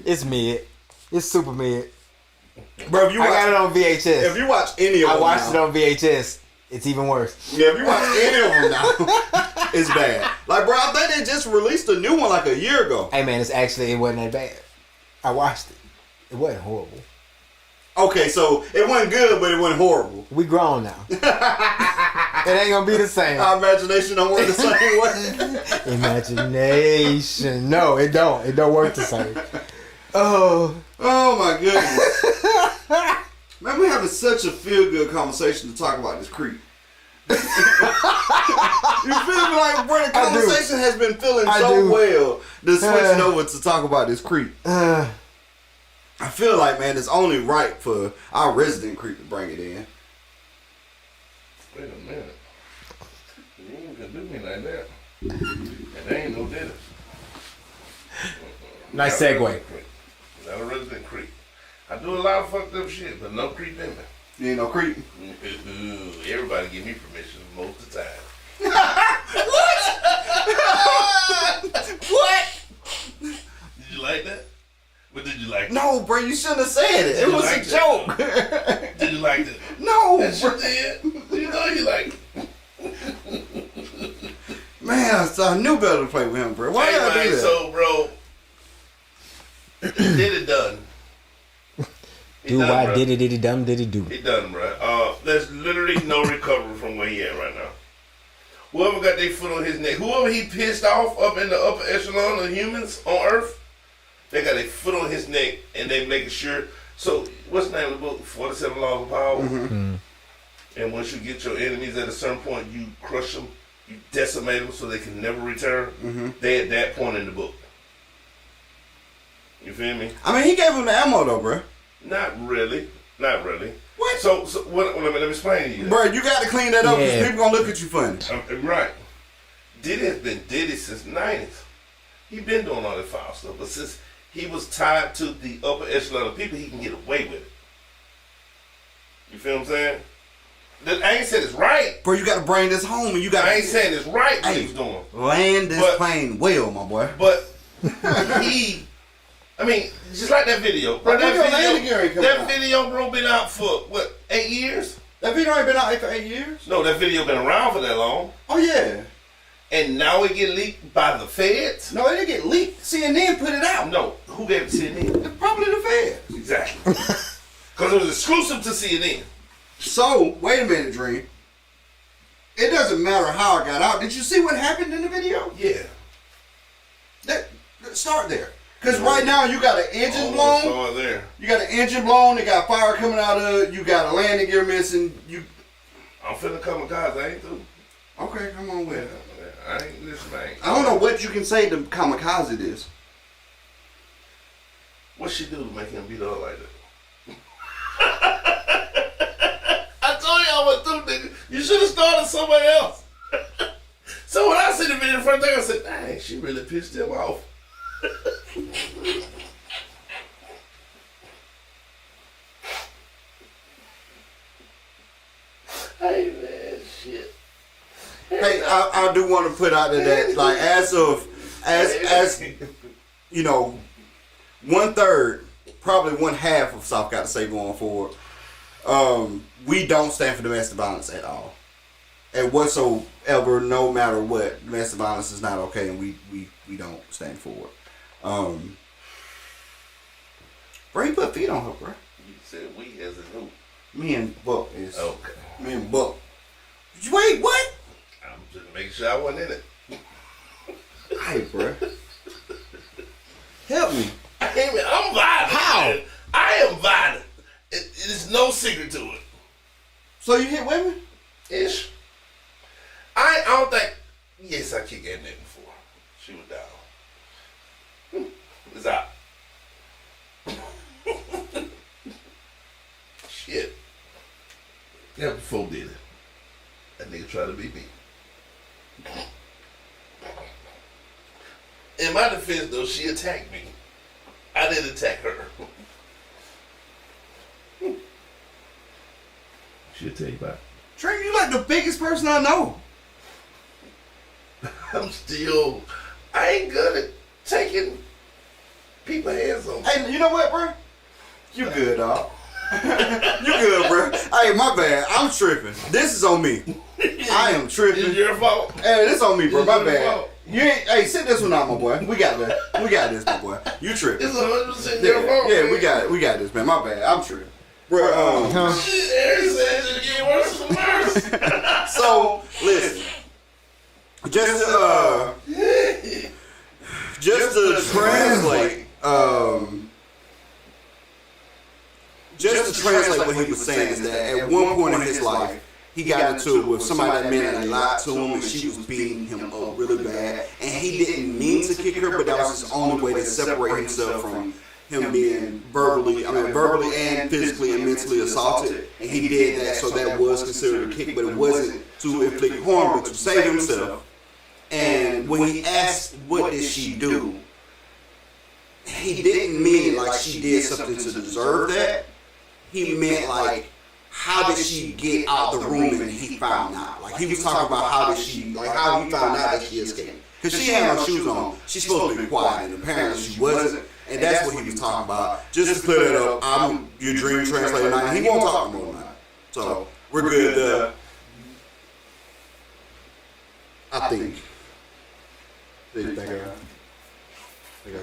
B: it's mid. It's super mid.
A: Bro, if you
B: I
A: watch,
B: got it on VHS.
A: if you watch any of them,
B: I watched
A: now,
B: it on VHS. It's even worse.
A: Yeah, if you watch any of them now, it's bad. Like, bro, I think they just released a new one like a year ago.
B: Hey man, it wasn't that bad. I watched it. It wasn't horrible.
A: Okay, so it wasn't good, but it wasn't horrible.
B: We grown now. It ain't gonna be the same.
A: Our imagination don't work the same way.
B: Imagination. No, it don't. It don't work the same. Oh.
A: Oh my goodness. Man, we're having such a feel-good conversation to talk about this creep. You feel me? Like, bro, the conversation has been feeling so well to switching over to talk about this creep. I feel like, man, it's only right for our resident creep to bring it in.
C: Wait a minute. You ain't gonna do me like that. And they ain't no dinner.
B: Nice segue.
C: Not a resident creep. I do a lot of fucked up shit, but no creep in me.
A: You ain't no creep.
C: Everybody give me permission most of the time.
A: What?
C: Did you like that? But did you like that?
A: No, bro, you shouldn't have said it. It was
C: like
A: a joke.
C: Did you like that?
A: No,
C: Yes,
A: bro.
C: you did. You know you like it.
A: Man, I knew better to play with him, bro. Why
C: Hey,
A: did I
C: man,
A: do that?
C: so, bro, did it done.
B: Do why did it dum did it do?
C: He done, bro. There's literally no recovery from where he at right now. Whoever got their foot on his neck, whoever he pissed off up in the upper echelon of humans on Earth, they got their foot on his neck and they making sure. So, what's the name of the book? 47 Laws of Power.
B: Mm-hmm.
C: And once you get your enemies at a certain point, you crush them, you decimate them so they can never return.
A: Mm-hmm.
C: They at that point in the book. You feel me?
A: I mean, he gave him the ammo, though, bro.
C: Not really. Not really.
A: What?
C: So let me explain to you.
A: Bro, you got to clean that up because
B: Yeah.
A: people going to look at you funny.
C: Right. Diddy has been Diddy since the 90s. He been doing all that foul stuff, but since he was tied to the upper echelon of people, he can get away with it. You feel what I'm saying? I ain't saying it's right.
A: Bro, you got to bring this home and you got
C: I ain't saying it's right what
A: Hey.
C: he was doing.
A: land this
C: But-
A: plane well, my boy.
C: But I mean, just like that video. Bro,
A: But look at landing gear ain't coming out.
C: video, bro, been out for, 8 years?
A: That video ain't been out for 8 years?
C: No, that video been around for that long.
A: Oh, yeah.
C: And now it get leaked by the feds?
A: No, it didn't get leaked. CNN put it out.
C: No, who gave it to CNN?
A: It's probably the feds.
C: Exactly. Because it was exclusive to CNN.
A: So, wait a minute, Dream. It doesn't matter how it got out. Did you see what happened in the video?
C: Yeah.
A: Start there. Because right now you got an engine
C: Almost
A: blown.
C: all there.
A: You got an engine blown. They got fire coming out of it. You got a landing gear missing.
C: I'm finna kamikaze. I ain't through.
A: Okay, come on with
C: Yeah,
A: it.
C: I ain't listen, man.
A: I don't know what you can say to kamikaze this.
C: What she do to make him beat her like that? I told you I was through, nigga. You should have started somewhere else. So when the first thing I said, dang, she really pissed him off. Hey man, shit.
A: Hey, I do want to put out there that like as you know, 1/3, probably 1/2 of Souf got to say going forward. We don't stand for domestic violence at all. And whatsoever, no matter what, domestic violence is not okay, and we don't stand for it. Bro, he put feet on her, bro.
C: You said we as a who?
A: Me and Buck is.
C: Okay.
A: Me and Buck. Wait, what?
C: I'm just making sure I wasn't in it.
A: Hey, bro. Help me.
C: I'm violent.
A: How?
C: Man. I am violent. There's no secret to it.
A: So you hit women?
C: Ish. I don't think. Yes, I kicked that nigga before. She was down. It's out. Shit. Yeah, before did it. That nigga tried to beat me. In my defense, though, she attacked me. I didn't attack her. She'll tell you about it.
A: Trey, you like the biggest person I know.
C: I ain't good at taking people's hands on me.
A: Hey, you know what, bro? You good, dog. You good, bro. Hey, my bad. I'm tripping. This is on me. I am tripping.
C: It's your fault.
A: Hey, this on me, bro.
C: It's
A: My
C: your
A: bad.
C: fault.
A: You ain't. Hey, sit this one out, my boy. We got this. We got this, my boy. You tripping?
C: It's 100% your fault.
A: Yeah,
C: man.
A: we got it. We got this, man. My bad. I'm tripping. Bro,
C: Shit, Eric said it get worse and worse.
A: so listen. Just to translate, what he was saying is that at one point in his life, he got into it with somebody that meant a lot to him, and she was beating him up really bad, and he didn't mean to kick her, but that was his only way to separate himself from him being verbally and physically and mentally assaulted, and he did that, so that was considered a kick, but it wasn't to inflict harm, but to save himself. And when he asked, what did she do? He didn't mean like she did something to deserve that. He meant like, how did she get out the room and he found out? Like he was talking about how he found out that she escaped. Because she had no shoes on. She's supposed to be quiet, and apparently she wasn't. And that's what he was talking about. Just to clear that up, I'm your dream translator now. He won't talk more than that. So we're good. I think. They got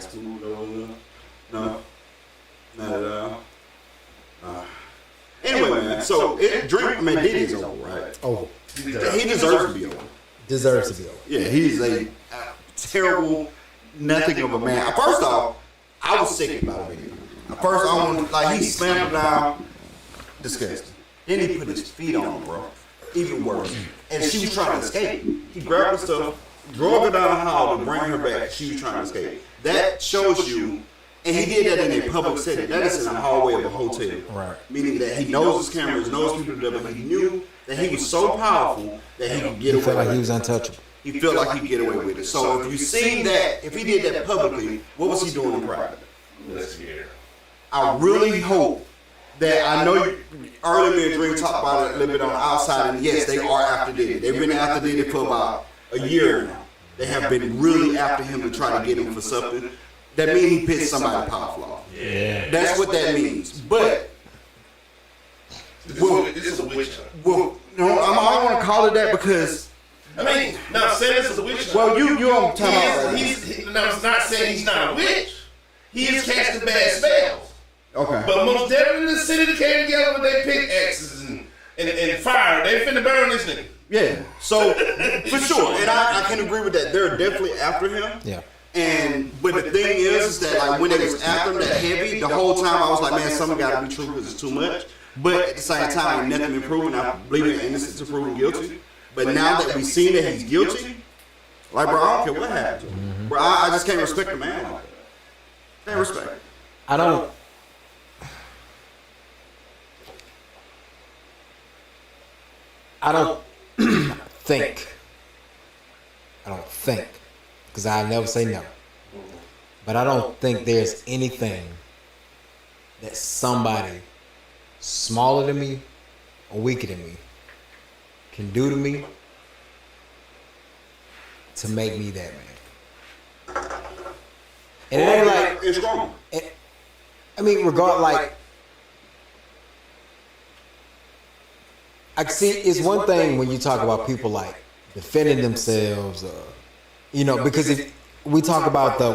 A: smooth over. No. Not at all. Anyway, man. So Diddy's over, right?
B: Oh,
A: He deserves to be over.
B: deserves to be over.
A: Yeah, he's a terrible, nothing of a man. First off, I was sick about it. First, he slammed him down. Disgusting. Then he put his feet on, bro. Even worse. And she was trying to escape. He grabbed her stuff, drove her down the hall to bring her back. She was trying to escape. That shows you, and he did that in a public setting. That is in the hallway of a hotel.
B: Right.
A: Meaning that he knows his cameras, knows people there, but he knew that he was so powerful that he could get
B: He
A: away
B: felt like
A: with
B: he
A: it.
B: was untouchable.
A: He felt like he could get away with it. So if you seen that, if he did that publicly, what was he doing in private?
C: Let's hear.
A: I really hope that I know earlier me and Dream talked about it a little bit on the outside, and yes, they are after Diddy. They've been after Diddy for about a year now. They have been really after him to try to get him for something. That means he pissed somebody powerful off.
C: Yeah.
A: That's what that means. But
C: It's a witch hunt.
A: no, I don't want to call it that because
C: I mean, now saying it's a witch hunt.
A: well, you don't tell me.
C: It's not saying he's not a witch. He is casting bad spells.
A: Okay.
C: But most definitely the city that came together with their pickaxes and fire. They finna burn this nigga.
A: Yeah. So for sure, and I can agree with that. They're definitely after him.
B: Yeah.
A: But the thing is that like when they was after him that heavy, the whole time I was like, man, something got to be true because it's too much. But at the same time, ain't nothing been proven. I believe in innocence to proven guilty. But now that we seen that he's guilty, like bro, I don't care what happened to him. Bro, I just can't respect a man like that. Can't respect him.
B: I don't think I don't think, because I never say no. But I don't think there's anything that somebody smaller than me or weaker than me can do to me to make me that man. And it ain't like
A: it's wrong.
B: I mean, like I see. It's one thing when you talk about people like defending themselves, because if we talked about the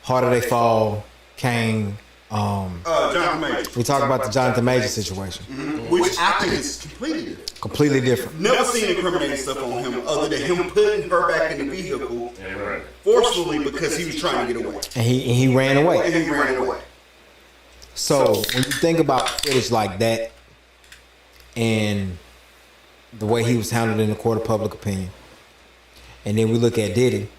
B: Harder They Fall, Kane.
A: Jonathan Major.
B: We talked about the Jonathan Major situation,
A: Which I think is completely different. Never seen incriminating stuff on him other than him putting her back in the vehicle forcefully because he was trying to get away.
B: And he ran away. So when you think about footage like that and the way he was handled in the court of public opinion, and then we look at Diddy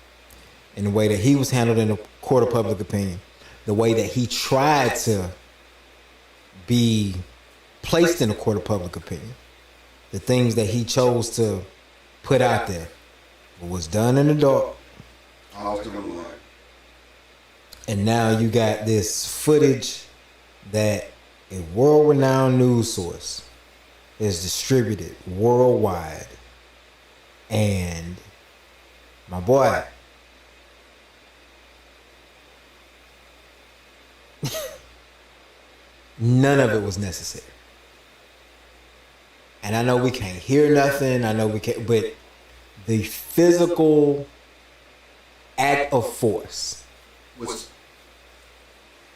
B: and the way that he was handled in the court of public opinion, the way that he tried to be placed in the court of public opinion, the things that he chose to put out there, what was done in the dark. And now you got this footage that a world-renowned news source is distributed worldwide. And my boy, none of it was necessary. And I know we can't hear nothing. I know we can't, but the physical act of force
A: Was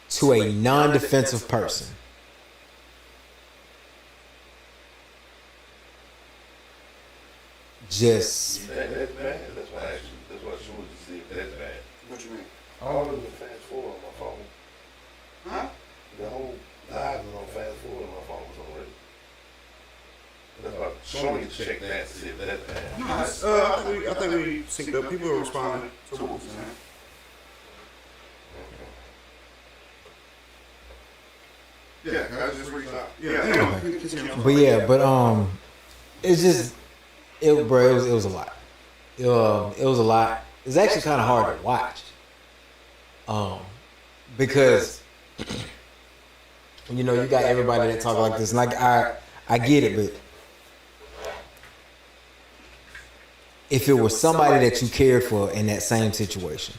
B: to a non-defensive person just
C: That's bad. That's why I asked you. That's why I showed you to see if that's bad.
A: what you mean?
C: I don't know the fast forward on my phone.
A: Huh?
C: The whole live is on fast forward on my phone already. That's why showing you to check that to see if that's bad.
A: I think we synced up. People are responding to what we're saying. Yeah, I just reached out. Yeah, anyway.
B: it's just it was a lot. It was a lot. It's actually kind of hard to watch. Because you got everybody that talk like this, and I get it, but if it was somebody that you cared for in that same situation,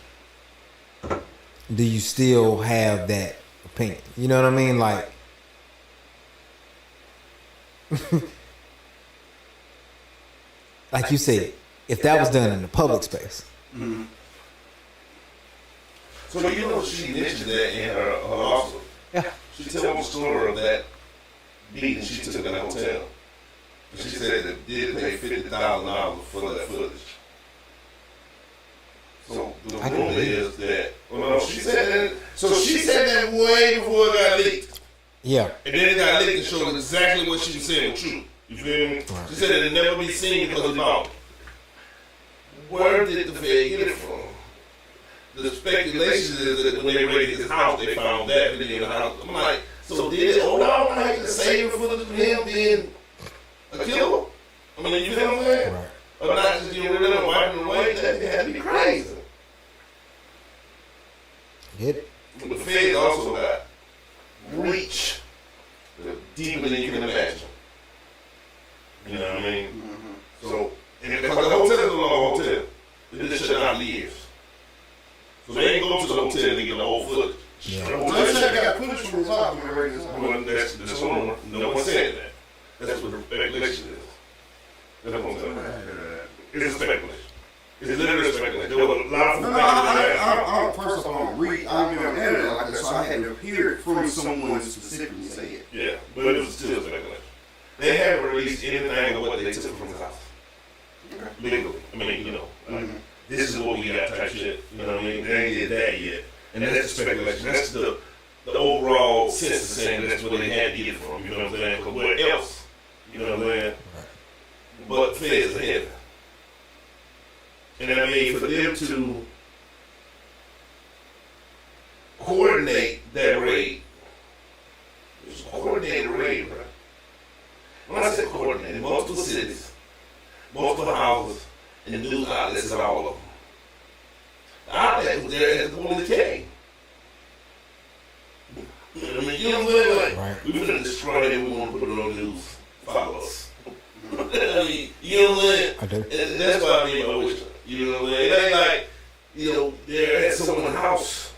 B: do you still have that opinion? You know what I mean? Like, like you said, if that was done in the public space.
A: Mm-hmm.
C: So she mentioned that in her lawsuit.
B: Yeah.
C: She told the story of that beating she took in the hotel. She said that did pay $50,000 for that footage. So the rumor is that she said that. So she said that way before it got leaked.
B: Yeah.
C: And then it got leaked and showed exactly what she was saying was true. You feel me? Right. She said it'd never be seen because of dog. Where did the Fed get it from? The speculation is that when they raided his house, they found that video in the house. I'm like, so did it hold on like to save footage of him being a killer? I mean, you feel what I'm saying?
B: Right.
C: Or not just getting rid of him, wiping him away? That had to be crazy.
B: Hit.
C: But the Fed also got reach deeper than you can imagine. You know what I mean? Mm-hmm. So, and because the hotel is a long hotel, they just shut down years. So they ain't go to the hotel and get the whole footage.
B: Yeah.
A: They said they got footage from his house when they raided his house.
C: Well, that's rumor. No one said that. That's what the speculation is. That's what I'm saying. It's a speculation. It's literally a speculation. There was a lot of
A: I first of all, read. I'm on the internet like that, so I had to hear it from someone specifically say it.
C: Yeah, but it was still speculation. They haven't released anything of what they took from his house. Legally. I mean, like, this is what we got type shit. You know what I mean? They ain't did that yet. And that's the speculation. That's the overall sense of saying that's where they had to get it from. You know what I'm saying? Because where else? You know what I'm saying? But feds are heavy. And I mean, for them to coordinate that raid, it was a coordinated raid, bro. When I say coordinated, multiple cities, multiple houses, and news outlets at all of them. The outlet was there as the police came. I mean, you know what I'm saying? Like,
B: Right.
C: we finna destroy it, we want to put it on the news. Follow us. I mean, you know what I'm saying?
B: I do.
C: And that's why I mean, you know what I'm saying? It ain't like, you know, they're at someone's house.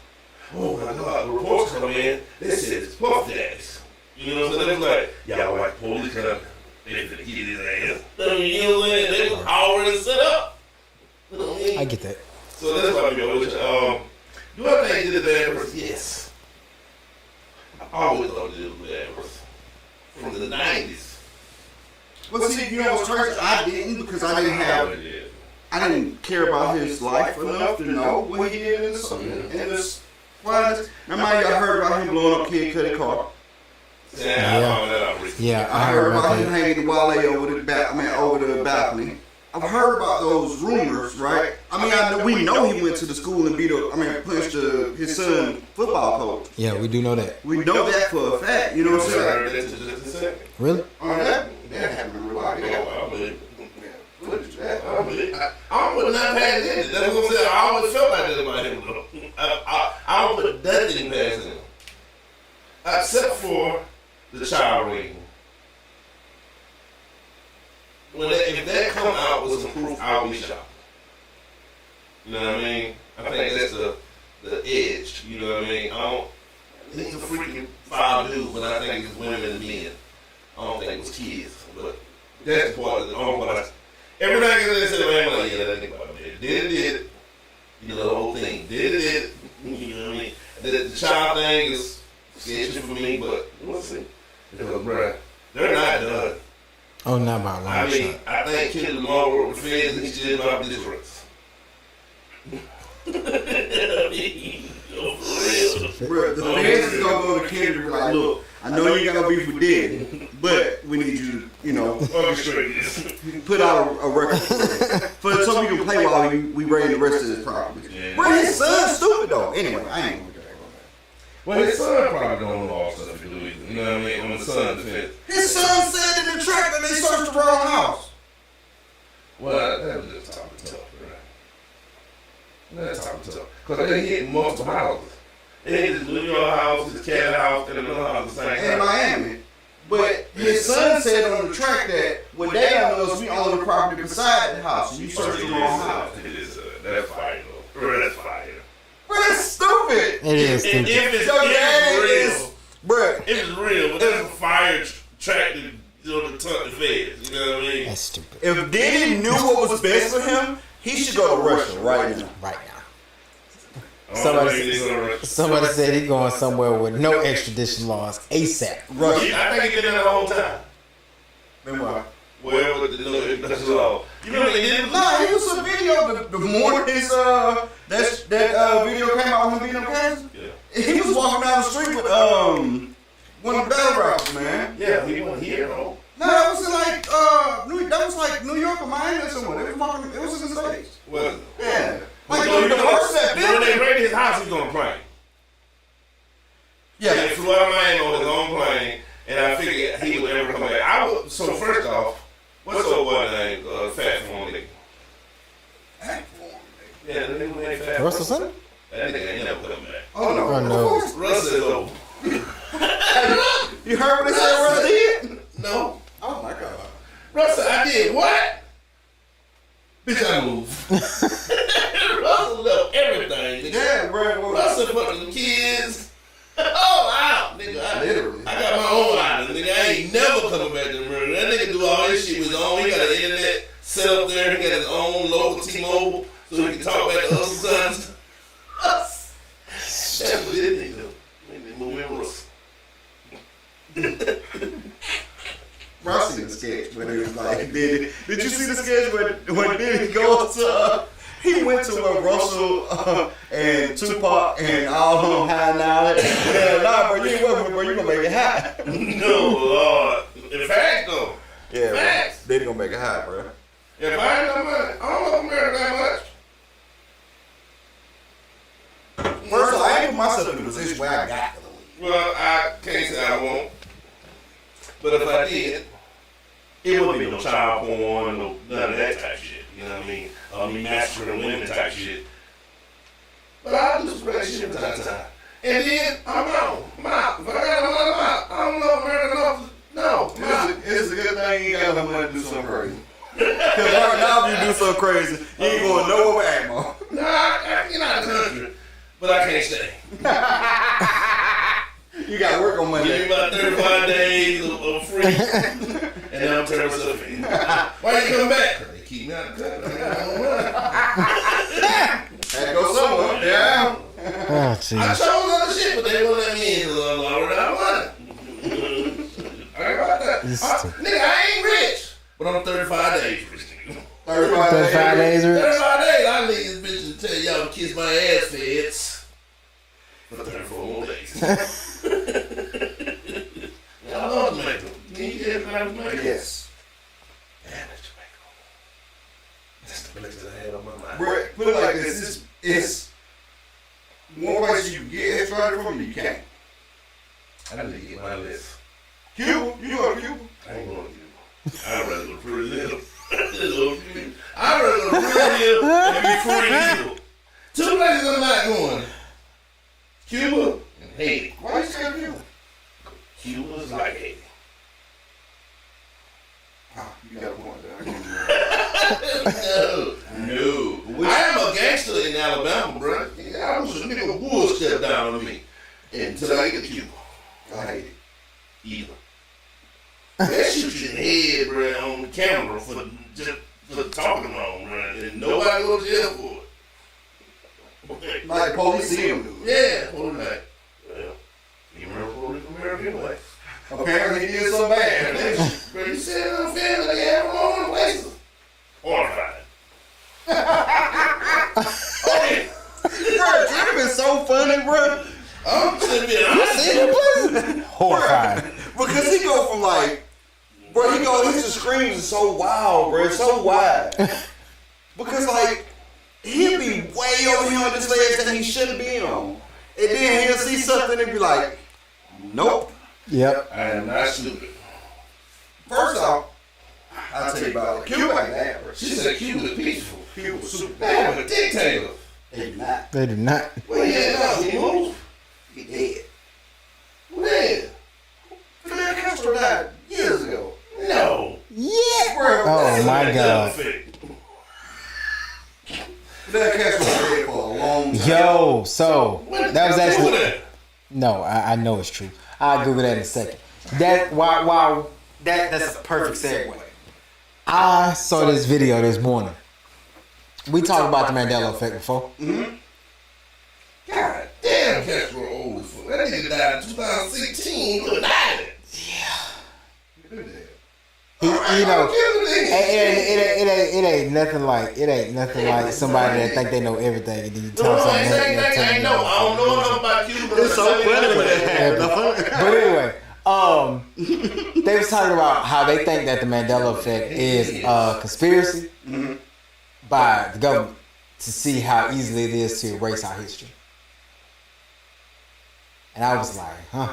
C: Oh my God, the reports come in, they said it's Puff Daddies. You know what I'm saying? They was like, y'all white police coming. They finna get his ass. I mean, you know what I'm saying? They was already set up. You know what I mean?
B: I get that.
C: So that's why I mean, do I think he did a bad person? Yes. I always thought he did a bad person. From the 90s.
A: Well, see, you know what's crazy? I didn't because I didn't care about his life enough to know what he did in this. Well, I might have heard about him blowing up Kid Cudi car.
B: Yeah,
A: I heard about him hanging Wale over the balcony. I've heard about those rumors, right? I mean, we know he went to the school and punched his son football coach.
B: Yeah, we do know that.
A: We know that for a fact. You know what I'm saying?
B: Really?
A: That happened in real life.
C: I would not pass it. That's what I'm saying. I always felt like that about him, though. I don't put nothing past him. Except for the child rating. If that come out with some proof, I'll be shocked. You know what I mean? I think that's the edge. You know what I mean? He's a freaking foul dude, but I think it's women and men. I don't think it was kids. But that's part of the only part. Everything they said, man, I'm like, yeah, that nigga about it. Did it. You know, the whole thing. Did it. You know what I mean? The child thing is sketchy for me, but we'll see. Because, bruh, they're not done.
B: Oh, not by a long
C: I mean,
B: shot.
C: I think Kendrick Lamar wrote the feds and he should drop this race. I mean, for real.
A: Bro, the fans is gonna go to Kendrick like, look, I know you got beef with Diddy, but we need you to,
C: Orchestrate this.
A: put out a record so we can play while we raid the rest of his property.
C: Yeah.
A: Bro, his son's stupid though. Anyway, I ain't gonna go on that.
C: Well, his son probably don't know all stuff to do either. You know what I mean? On the son's defense.
A: His son said in the track that they searched the wrong house.
C: Well, that was just talking tough, right? That's talking tough. Because they hit multiple houses. They hit his New York house, his cat house, and another house at the same time.
A: In Miami. But his son said on the track that what they don't know is we own the property beside the house and you searched the wrong house.
C: That's fire, though. Bro, that's fire.
A: Bro, that's stupid.
B: It is stupid.
C: If it's real,
A: bro.
C: if it's real, but that's a fire track to taunt the feds. You know what I mean?
B: That's stupid.
A: If Diddy knew what was best for him, he should go to Russia right now.
B: Right now.
C: Somebody
B: Somebody said he going somewhere with no extradition laws ASAP.
A: Russia.
C: I think he been there the whole time.
A: Then what?
C: Well, with the no extradition law. You know what they did?
A: Nah, he was a video the morning his that video came out with him being in Kansas.
C: Yeah.
A: He was walking down the street with one of the battle rappers, man.
C: Yeah, he wasn't here, though.
A: No, that was like New York or Miami or somewhere. It was in the States.
C: Well,
A: Yeah.
C: when
A: Like the first that
C: they raided his house, he was on a plane.
A: Yeah.
C: He flew out of Miami on his own plane, and I figured he would never come back. So first off, what's the boy name? Fat Form nigga. Yeah, the nigga named Fat
B: Russell Simmons?
C: That nigga ain't never coming back.
A: Oh no.
B: Oh, no.
A: Of course.
C: Russell is over.
A: You heard what they said Russell did?
C: No.
A: Oh my god.
C: Russell, I did what? Bitch, I moved. Russell left everything. Nigga.
A: Yeah, bro.
C: Russell fucking kids. Oh, wow. Nigga,
A: Literally.
C: I got my own island. Nigga, I ain't never coming back to murder. That nigga do all this shit with his own. He got an internet set up there. He got his own local T-Mobile so he can talk back to us sons. That's what it nigga do. Nigga move in Russell.
A: Bro, I seen the sketch when it was like, did you see the sketch when Diddy goes to, he went to where Russell and Tupac and all of them hiding out. Yeah, nah, bro, you ain't working, bro, you gonna make it hot.
C: No, Lord. In fact, though.
A: Yeah, bro,
C: Facts.
A: Diddy gonna make it hot, bro.
C: If I ain't no money, I don't love America that much.
A: First of all, I ain't put myself in a position where I got to leave.
C: Well, I can't say I won't. But if I did, It wouldn't be no child porn, no none of that type shit. You know what I mean? Me massacring women type shit. But I do some crazy shit from time to time. And then I'm out. I'm out. If I got no money, I'm out. I don't know American enough. No, I'm out.
A: It's a good thing you ain't got no money to do something crazy. Because right now, if you do something crazy, you ain't going nowhere with ammo.
C: Nah, you're not in the country. But I can't stay.
A: You got to work on Monday.
C: Give me about 35 days of free. And then I'm turning myself in. Why you come back? They keep me out of the country.
A: Had to go somewhere. Yeah.
B: Oh, jeez.
C: I chose other shit, but they won't let me in. Lower down money. I got that. Nigga, I ain't rich. But I'm 35 days rich.
B: 35 days rich?
C: 35 days. I leave this bitch and tell y'all to kiss my ass feds. For 34 more days. Y'all love Jamaica. Can you get Jamaica?
A: Yes.
C: Damn it, Jamaica. That's the place that I had on my mind.
A: Bro, put it like this. It's one place you can get extradited from, you can't.
C: I need to get my list.
A: Cuba? You go to Cuba?
C: I ain't going to Cuba. I'd rather go to Brazil. I'd rather go to Brazil and be free. Two places I'm not going. Cuba and Haiti.
A: Why you scared of Cuba?
C: Cuba's like Haiti.
A: You got a point there.
C: No. I am a gangster in Alabama, bro. I was a nigga bull step down on me until I get to Cuba.
A: I hate it.
C: Either. They shoot you in the head, bro, on camera for talking wrong, bro, and nobody go to jail for it.
A: Like police see him do it.
C: Yeah, hold on. Well, you remember Puerto Rico America anyway.
A: Apparently he did so bad.
C: Bro, you said I'm feeling like I have them all in places. Horrified. Okay.
A: Bro, Trip is so funny, bro.
C: I'm just being honest.
B: Horrified.
A: Because he go from like, bro, his screams is so wild, bro. It's so wide. Because like, he'll be way over here on this ledge that he shouldn't be on. And then he'll see something and be like, nope.
B: Yep.
C: I am not stupid.
A: First off, I'll tell you about it. Cuba ain't that, bro.
C: She said Cuba is peaceful.
A: Cuba was super
C: They have a dictator.
A: They do not.
B: They do not.
C: Well, yeah, no, he moved.
A: He dead.
C: When?
A: Fidel Castro died years ago.
C: No.
B: Yeah.
A: Bro,
B: Oh my God.
A: Fidel Castro was dead for a long time.
B: Yo, so that was actually
C: That.
B: no. I know it's true. I'll Google that in a second. That's a perfect segue. I saw this video this morning. We talked about the Mandela effect before.
A: Mm-hmm.
C: God damn, Castro old as fuck. That nigga died in 2016. He was 90.
B: You know, it ain't nothing like somebody that think they know everything and then you tell them something.
C: I don't know enough about Cuba.
A: It's so funny.
B: But anyway, they was talking about how they think that the Mandela effect is a conspiracy by the government to see how easily it is to erase our history. And I was like, huh.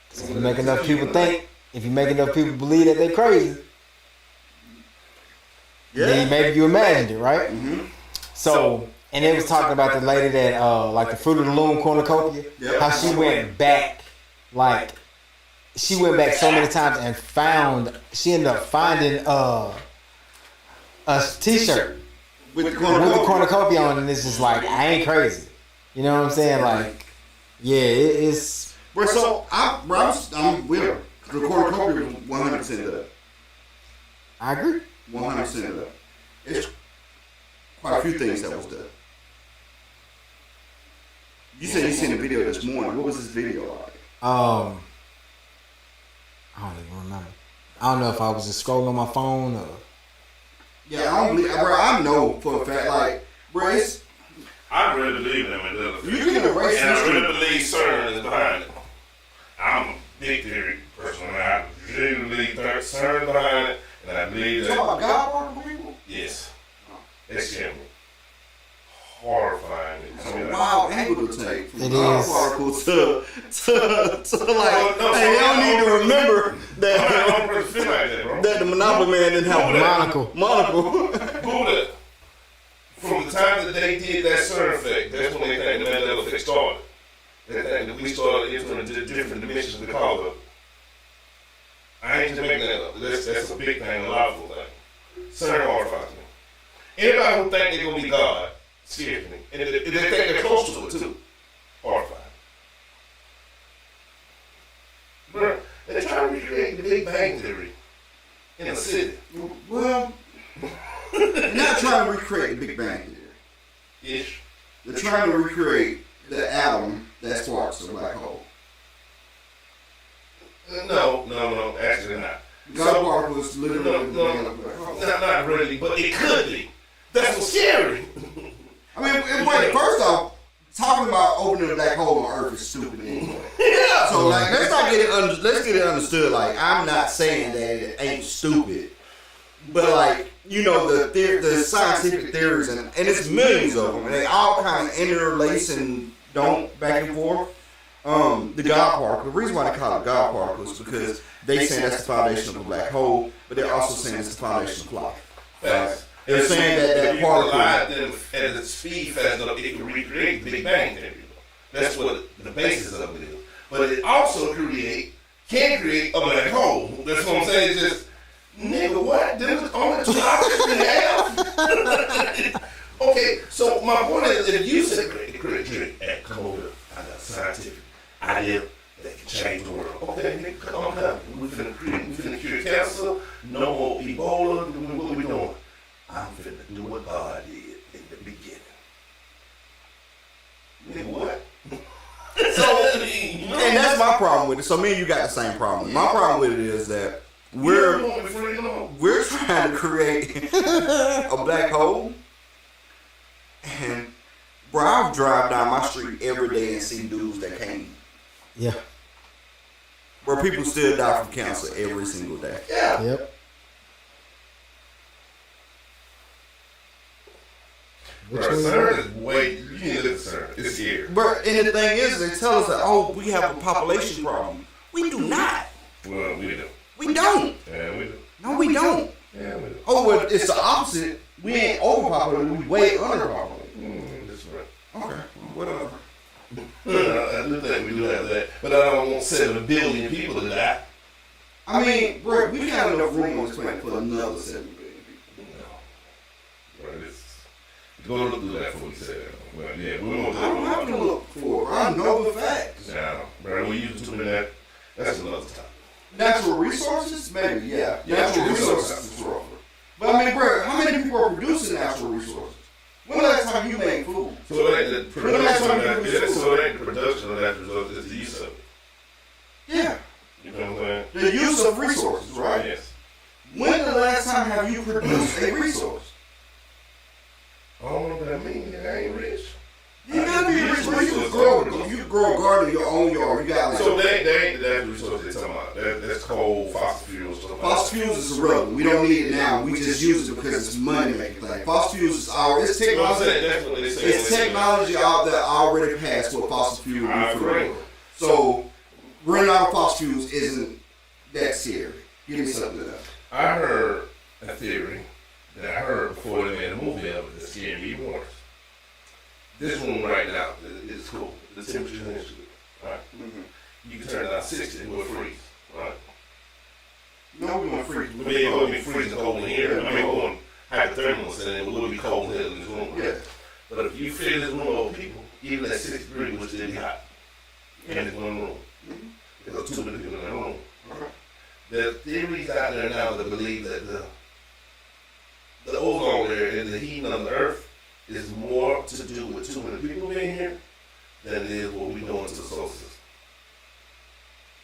B: So if you make enough people think, if you make enough people believe that they're crazy, then maybe you imagined it, right?
A: Mm-hmm.
B: So, and they was talking about the lady that, like the Fruit of the Loom cornucopia, how she went back, like, she went back so many times and she ended up finding a t-shirt
A: With the
B: cornucopia on, and it's just like, I ain't crazy. You know what I'm saying? Like, yeah, it's...
A: Bro, so I'm with her. The cornucopia was 100% of that.
B: I agree.
A: 100% of that. It's quite a few things that was done. You said you seen the video this morning. What was this video like?
B: I don't even remember. I don't know if I was just scrolling on my phone or...
A: Yeah, I don't believe, bro. I know for a fact, like, bro, it's...
C: I really believe in Mandela.
A: You can erase
C: and I
A: history.
C: really believe CERN is behind it. I'm a big theory person. I really believe CERN is behind it, and I believe
A: You
C: that.
A: talking about God working people?
C: Yes. It's scary. Horrifying.
A: It's a wild angle to take from
B: It
A: God
B: is.
A: particle to like,
C: Well, no,
A: hey, you don't need to remember
C: I'm
A: that.
C: not 100% feel like that, bro.
A: That the Monopoly man didn't have a
B: Monocle.
C: Buddha, from the time that they did that CERN effect, that's when they think the Mandela effect started. They think that we started entering different dimensions because of it. I ain't just making that up. That's a big thing, a logical thing. CERN horrifies me. Anybody who think they're going to be God scares me. And they think they're close to it, too. Horrified. Bro, they're trying to recreate the Big Bang Theory in a city.
A: Well, they're not trying to recreate the Big Bang Theory.
C: Ish.
A: They're trying to recreate the atom that sparks the black hole.
C: No, actually not.
A: God particles literally
C: Not really, but it could be. That's what's scary.
A: I mean, wait, first off, talking about opening a black hole on Earth is stupid anyway.
C: Yeah.
A: So like, let's get it understood. Like, I'm not saying that it ain't stupid, but like, you know, the scientific theories and it's millions of them, and they all kind of interlace and don't back and forth. The God particle. The reason why they call it God particle is because they saying that's the foundation of a black hole, but they're also saying it's the foundation of life.
C: Facts.
A: They're saying that particle.
C: At the speed fast enough, it can recreate the Big Bang Theory. That's what the basis of it is. But it also can create a black hole. That's what I'm saying. It's just, nigga, what? There's only 2 options we have. Okay, so my point is, if you say, come over, I got a scientific idea that can change the world. Okay, nigga, come on. We finna cure cancer, no more Ebola, what we doing? I'm finna do what God did in the beginning. Nigga, what?
A: And that's my problem with it. So me and you got the same problem. My problem with it is that we're trying to create a black hole, and bro, I drive down my street every day and see dudes that can't eat.
B: Yeah.
A: Where people still die from cancer every single day.
C: Yeah.
B: Yep.
C: Bro, CERN is way, you need to look at CERN. It's here.
A: But and the thing is, they tell us that, oh, we have a population problem. We do not.
C: Well, we do.
A: We don't.
C: Yeah, we do.
A: No, we don't.
C: Yeah, we do.
A: Oh, well, it's the opposite. We ain't overpopulated. We way underpopulated.
C: That's right.
A: Okay, whatever.
C: I do think we do have that. But I don't want 7 billion people to die.
A: I mean, bro, we got enough room on this planet for another 7 billion people.
C: No. Right, go look through that before we say that. Well, yeah, we won't do
A: I don't have to look for it. I know the facts.
C: Yeah, bro, we use too many that. That's another topic.
A: Natural resources? Maybe, yeah. Natural resources is rougher. But I mean, bro, how many people are producing natural resources? When the last time you made food?
C: So it ain't the production of that. So it ain't the production of that result, it's the use of it.
A: Yeah.
C: You know what I'm saying?
A: The use of resources, right?
C: Yes.
A: When the last time have you produced a resource?
C: I don't know what that means. I ain't rich.
A: You gotta be rich, bro. You can grow a garden in your own yard. You got like,
C: so they ain't the natural resource they're talking about. That's coal, fossil fuels, stuff like that.
A: Fossil fuels is irrelevant. We don't need it now. We just use it because it's money making thing. Fossil fuels is it's technology.
C: That's what they say.
A: It's technology out that already passed what fossil fuel
C: I agree.
A: So running out of fossil fuels isn't that scary. Give me something else.
C: I heard a theory that I heard before they made a movie of it that scared me even worse. This room right now is cool. The temperature is good, right? Mm-hmm. You can turn it down 60 and we'll freeze, right?
A: No, we won't freeze.
C: I mean, it will be freezing cold in here. I mean, we're going hypothermals and it will be cold here in this room. Right?
A: Yeah.
C: But if you fill this room over people, even at 60 degrees, will still be hot. In this one room. Because too many people in that room. There are theories out there now that believe that the ozone layer and the heating of the earth is more to do with too many people being here than it is what we're doing to the solar system.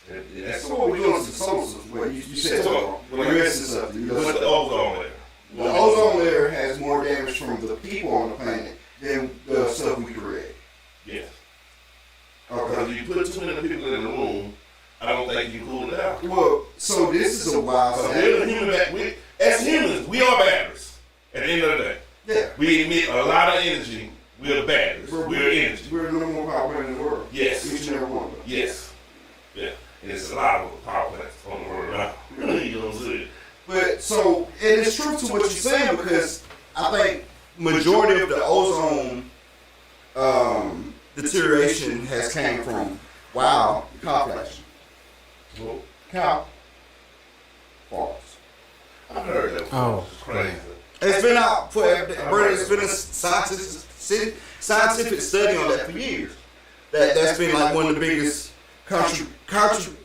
C: And that's
A: So what we're doing to the solar system, well, you said so.
C: With the ozone layer.
A: The ozone layer has more damage from the people on the planet than the stuff we create.
C: Yes.
A: Okay.
C: Because if you put too many people in the room, I don't think you cool it down.
A: Well, so this is a wild side.
C: As humans, we are batteries at the end of the day.
A: Yeah.
C: We emit a lot of energy. We're the batteries. We're energy.
A: We're the number one power plant in the world.
C: Yes.
A: Each and every one of them.
C: Yes. Yeah. And there's a lot of power plants on the world now. You know what I'm saying?
A: But so it is true to what you're saying because I think majority of the ozone deterioration has came from cow flashing.
C: Well,
A: Cow farts.
C: I've heard that.
B: Oh,
C: It's crazy.
A: It's been out for, bro. It's been a scientific study on that for years. That's been like one of the biggest contributing
C: I think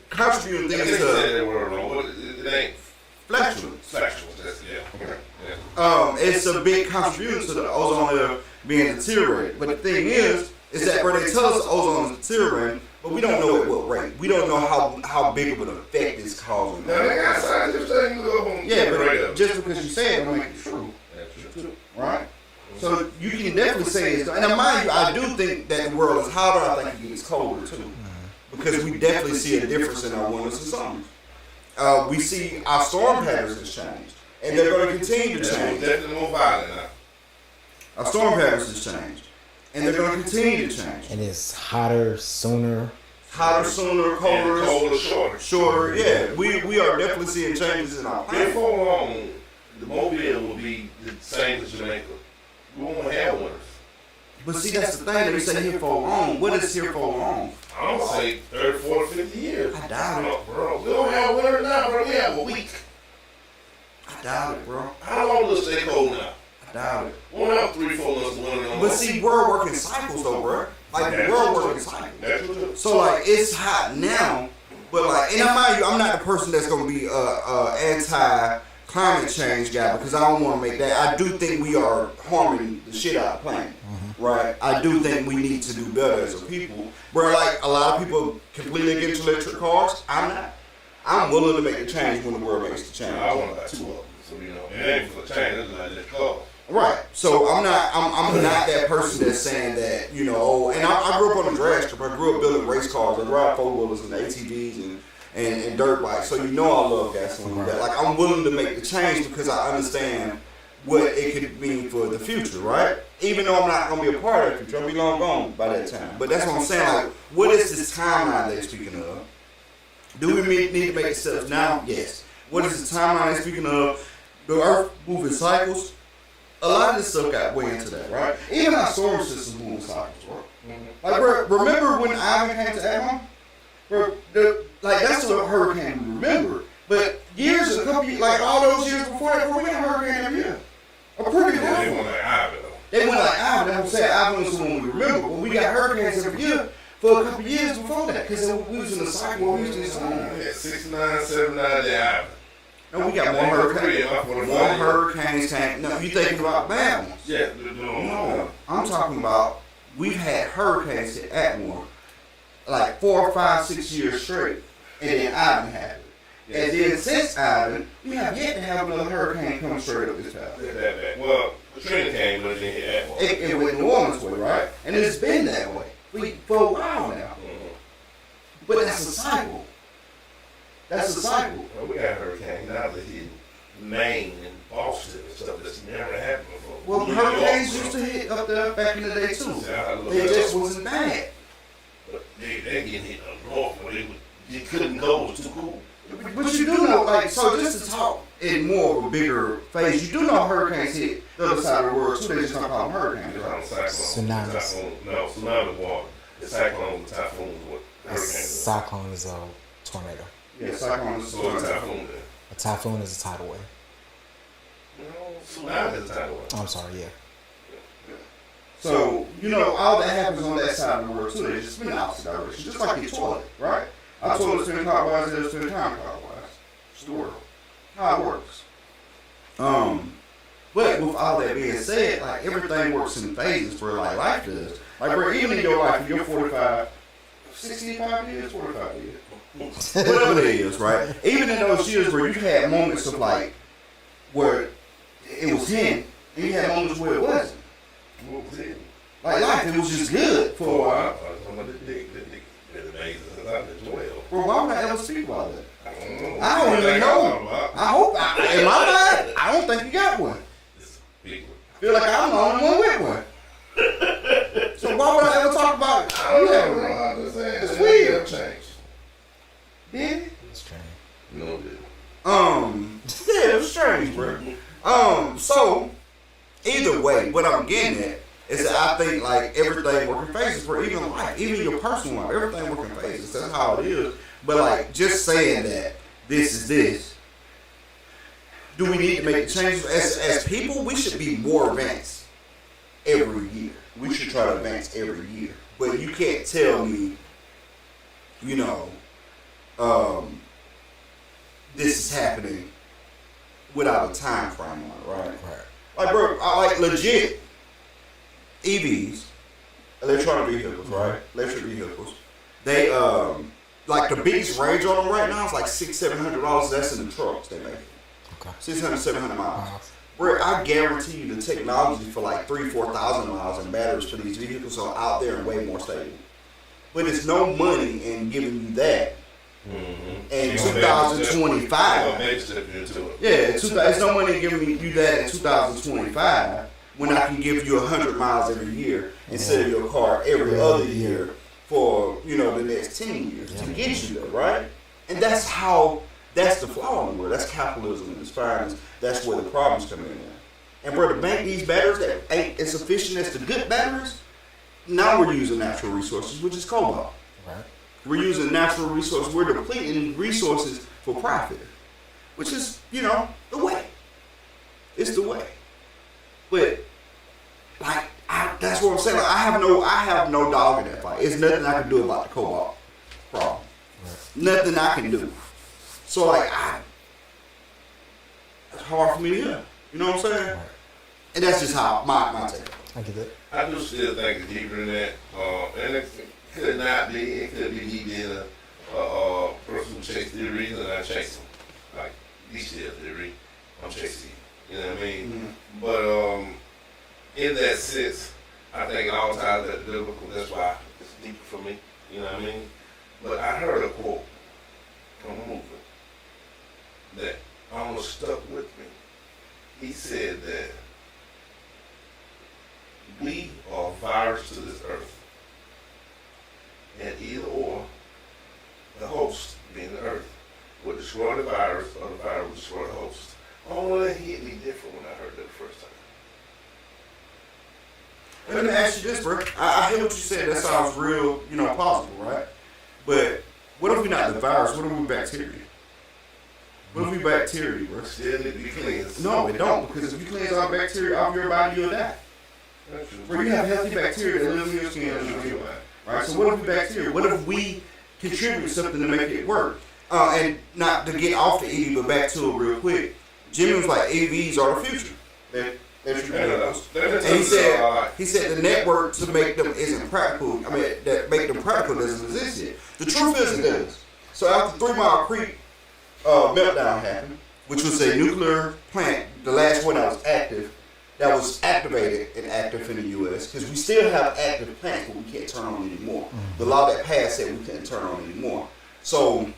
A: things
C: they
A: to
C: said that word wrong. What, it ain't
A: flatulence.
C: factual. That's, yeah. Okay. Yeah.
A: It's a big contribution to the ozone layer being deteriorated. But the thing is that bro, they tell us the ozone is deteriorating, but we don't know at what rate. We don't know how big of an effect it's causing.
C: Now, they got scientific studies you go on.
A: Yeah, but just because you say it don't make it true.
C: That's true.
A: Right? So you can definitely say it's, and mind you, I do think that the world is hotter. I think it gets colder too, because we definitely see a difference in our winters and summers. We see our storm patterns has changed, and they're going to continue to change.
C: Definitely more violent now.
A: Our storm patterns has changed, and they're going to continue to change.
B: and it's hotter sooner.
A: Hotter, sooner, colder,
C: Colder, shorter.
A: shorter. Yeah, we are definitely seeing changes in our planet.
C: Before long, the Mobile will be the same as Jamaica. We won't have winters.
A: But see, that's the thing. They say here for long. What is here for long?
C: I don't say 30, 40, 50 years.
A: I doubt it.
C: Bro, we don't have winter now, bro. We have a week.
A: I doubt it, bro.
C: How long does it stay cold now?
A: I doubt it.
C: We don't have 3, 4 months of winter no more.
A: But see, we're working cycles though, bro. Like the world working cycles.
C: That's true.
A: So like it's hot now, but like, and mind you, I'm not the person that's gonna be anti climate change guy because I don't want to make that. I do think we are harming the shit out of the planet, right? I do think we need to do better as a people. Where like a lot of people completely against electric cars, I'm not. I'm willing to make the change when the world makes the change.
C: I want to buy 2 of them, so you know. It ain't for change. It's like that clothes.
A: Right. So I'm not that person that's saying that, you know, oh, and I grew up on a drag strip. I grew up building race cars. I drive 4-wheelers and ATVs and dirt bikes. So you know I love gasoline. Right. Like I'm willing to make the change because I understand what it could mean for the future, right? Even though I'm not going to be a part of the future, I'll be long gone by that time. But that's what I'm saying. Like, what is this timeline they're speaking of? Do we need to make steps now? Yes. What is the timeline they're speaking of? The Earth moving cycles. A lot of this stuff got way into that, right? Even our solar system moving cycles, right? Like, bro, remember when Ivan came to Admiral? Bro, that's a hurricane we remember. But a couple years, like all those years before that, bro, we had a hurricane every year. A pretty good
C: They
A: one.
C: went like Ivan, though.
A: They went like Ivan. That's what I'm saying. Ivan was the one we remember. But we got hurricanes every year for a couple years before that. Because we was in the cycle where we was in this
C: Yeah, 69, 79, they Ivan.
A: No, we got more hurricanes came. No, you thinking about bad ones.
C: Yeah,
A: No, I'm talking about we've had hurricanes hit Atmore like 4, 5, 6 years straight, and then Ivan happened. And then since Ivan, we have yet to have another hurricane come straight up this path.
C: Well, Katrina came, but it didn't hit Atmore.
A: It went New Orleans way, right? And it's been that way for a while now. But that's a cycle. That's a cycle.
C: Well, we got hurricanes now that hit Maine and Boston and stuff that's never happened before.
A: Well, hurricanes used to hit up there back in the day too. They just wasn't bad.
C: But they getting hit up north where they couldn't go, it was too cool.
A: But you do know, like, so just to talk in more of a bigger phase, you do know hurricanes hit the other side of the world too. They just don't call them hurricanes, right?
B: Tsunamis.
C: No, tsunami water. The cyclone, the typhoon is what
B: A
C: hurricanes are.
B: cyclone is a tornado.
A: Yeah, cyclone is
C: So a typhoon then.
B: A typhoon is a tidal wave.
C: No, tsunami is a tidal wave.
B: I'm sorry, yeah.
A: So, you know, all that happens on that side of the world too. They just spin the opposite direction, just like your toilet, right? Our toilet spin clockwise, they'll spin counterclockwise. It's the world. How it works. But with all that being said, like everything works in phases for like life does. Like bro, even in your life, if you're 45, 65 years, 45 years. Whatever it is, right? Even in those years where you had moments of like where it was 10, and you had moments where it wasn't.
C: What was it?
A: Like life, it was just good for a
C: For a
A: while.
C: while. I was talking about the dick. The days since I've been 12.
A: Bro, why would I ever speak about that?
C: I don't know.
A: I don't even know. I hope, in my mind, I don't think you got one.
C: It's a big one.
A: Feel like I'm the only one with one. So why would I ever talk about it?
C: I don't know. I'm just saying.
A: It's weird.
C: It changed.
A: Did it?
B: It's strange.
C: No, it didn't.
A: Yeah, it was strange, bro. So either way, what I'm getting at is that I think like everything working phases for even life, even your personal life, everything working phases. That's how it is. But like just saying that this is this. Do we need to make changes as people? We should be more advanced every year. We should try to advance every year. But you can't tell me, you know, this is happening without a time frame on it, right? Like, bro, I like legit EVs, electronic vehicles, right? Electric vehicles. They like the biggest range on them right now is like $600-700. That's in the trucks they make. Okay. 600-700 miles. Bro, I guarantee you the technology for like 3,000-4,000 miles and batteries for these vehicles are out there and way more stable. But it's no money in giving you that. In 2025. It's no money in giving you that in 2025 when I can give you 100 miles every year instead of your car every other year for, you know, the next 10 years to get you there, right? And that's the flaw in the world. That's capitalism in its finest. That's where the problems come in. And bro, to bank these batteries that ain't as efficient as the good batteries, now we're using natural resources, which is cobalt. Right. We're using natural resources. We're depleting resources for profit, which is, you know, the way. It's the way. But like, that's what I'm saying. Like, I have no dog in that fight. It's nothing I can do about the cobalt problem. Right. Nothing I can do. So like, it's hard for me to hear. You know what I'm saying? Right. And that's just how my take.
B: I get it.
C: I do still think it's deeper than that, and it could not be. It could be me being a person who chases theories and I chase them. Like these still theory, I'm chasing. You know what I mean? Mm-hmm. But in that sense, I think it all ties that biblical. That's why it's deeper for me. You know what I mean? But I heard a quote from a movement that almost stuck with me. He said that we are a virus to this earth. And either or, the host, being the earth, would destroy the virus or the virus would destroy the host. Oh, that hit me different when I heard that the first time.
A: Let me ask you this, bro. I hear what you said. That sounds real, you know, plausible, right? But what if we're not the virus? What if we're bacteria? What if we bacteria, bro?
C: Still need to be cleansed.
A: No, it don't, because if you cleanse all bacteria off your body, you'll die. Bro, you have healthy bacteria that live in your skin and your body. Right? So what if we bacteria? What if we contribute something to make it work? And not to get off the EV, but back to it real quick. Jimmy was like, EVs are the future. And he said the network to make them isn't practical. I mean, that make them practical doesn't exist yet. The truth is it does. So after 3 Mile Creek meltdown happened, which was a nuclear plant, the last one that was active, that was activated and active in the U.S. because we still have active plants, but we can't turn on anymore. The law that passed said we couldn't turn on anymore. So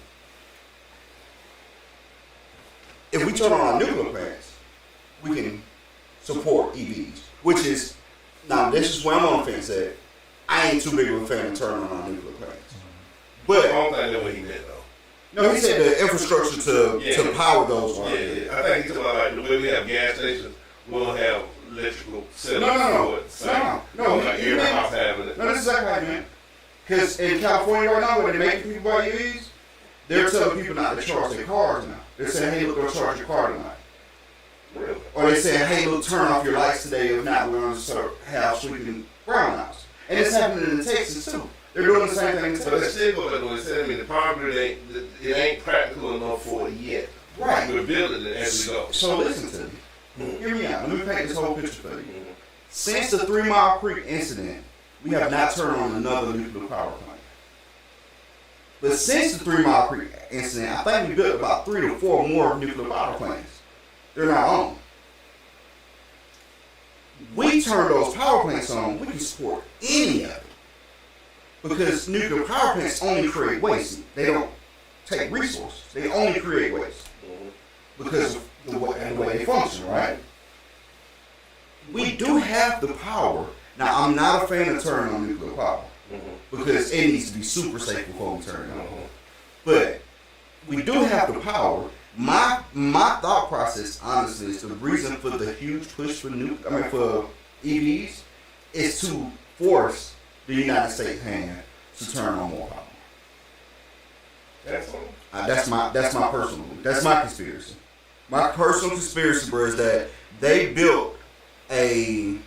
A: if we turn on our nuclear plants, we can support EVs, which is, now this is where I'm on the fence at. I ain't too big of a fan of turning on our nuclear plants. But
C: I don't think that's what he meant though.
A: No, he said the infrastructure to power those ones.
C: Yeah. I think he's talking about like the way we have gas stations, we'll have electrical setups. No, like every house having it.
A: No, that's exactly how you meant. Because in California right now, where they're making people buy EVs, they're telling people not to charge their cars now. They're saying, hey, look, go charge your car tonight.
C: Really?
A: Or they say, hey, look, turn off your lights today. If not, we're going to start have sweeping brownouts. And it's happening in Texas, too. They're doing the same thing in Texas.
C: But it's still going to say, the power grid ain't practical enough for it yet.
A: Right.
C: We're building it as we go.
A: So listen to me. Hear me out. Let me paint this whole picture for you. Since the 3 Mile Creek incident, we have not turned on another nuclear power plant. But since the 3 Mile Creek incident, I think we built about 3 to 4 more nuclear power plants. They're not on. We turn those power plants on, we can support any of it. Because nuclear power plants only create waste. They don't take resources. They only create waste. Because of the way they function, right? We do have the power. Now, I'm not a fan of turning on nuclear power. Because it needs to be super safe before we turn it on. But we do have the power. My thought process, honestly, is the reason for the huge push for for EVs is to force the United States hand to turn on more power. That's my personal belief. That's my conspiracy. My personal conspiracy, bro, is that they built a.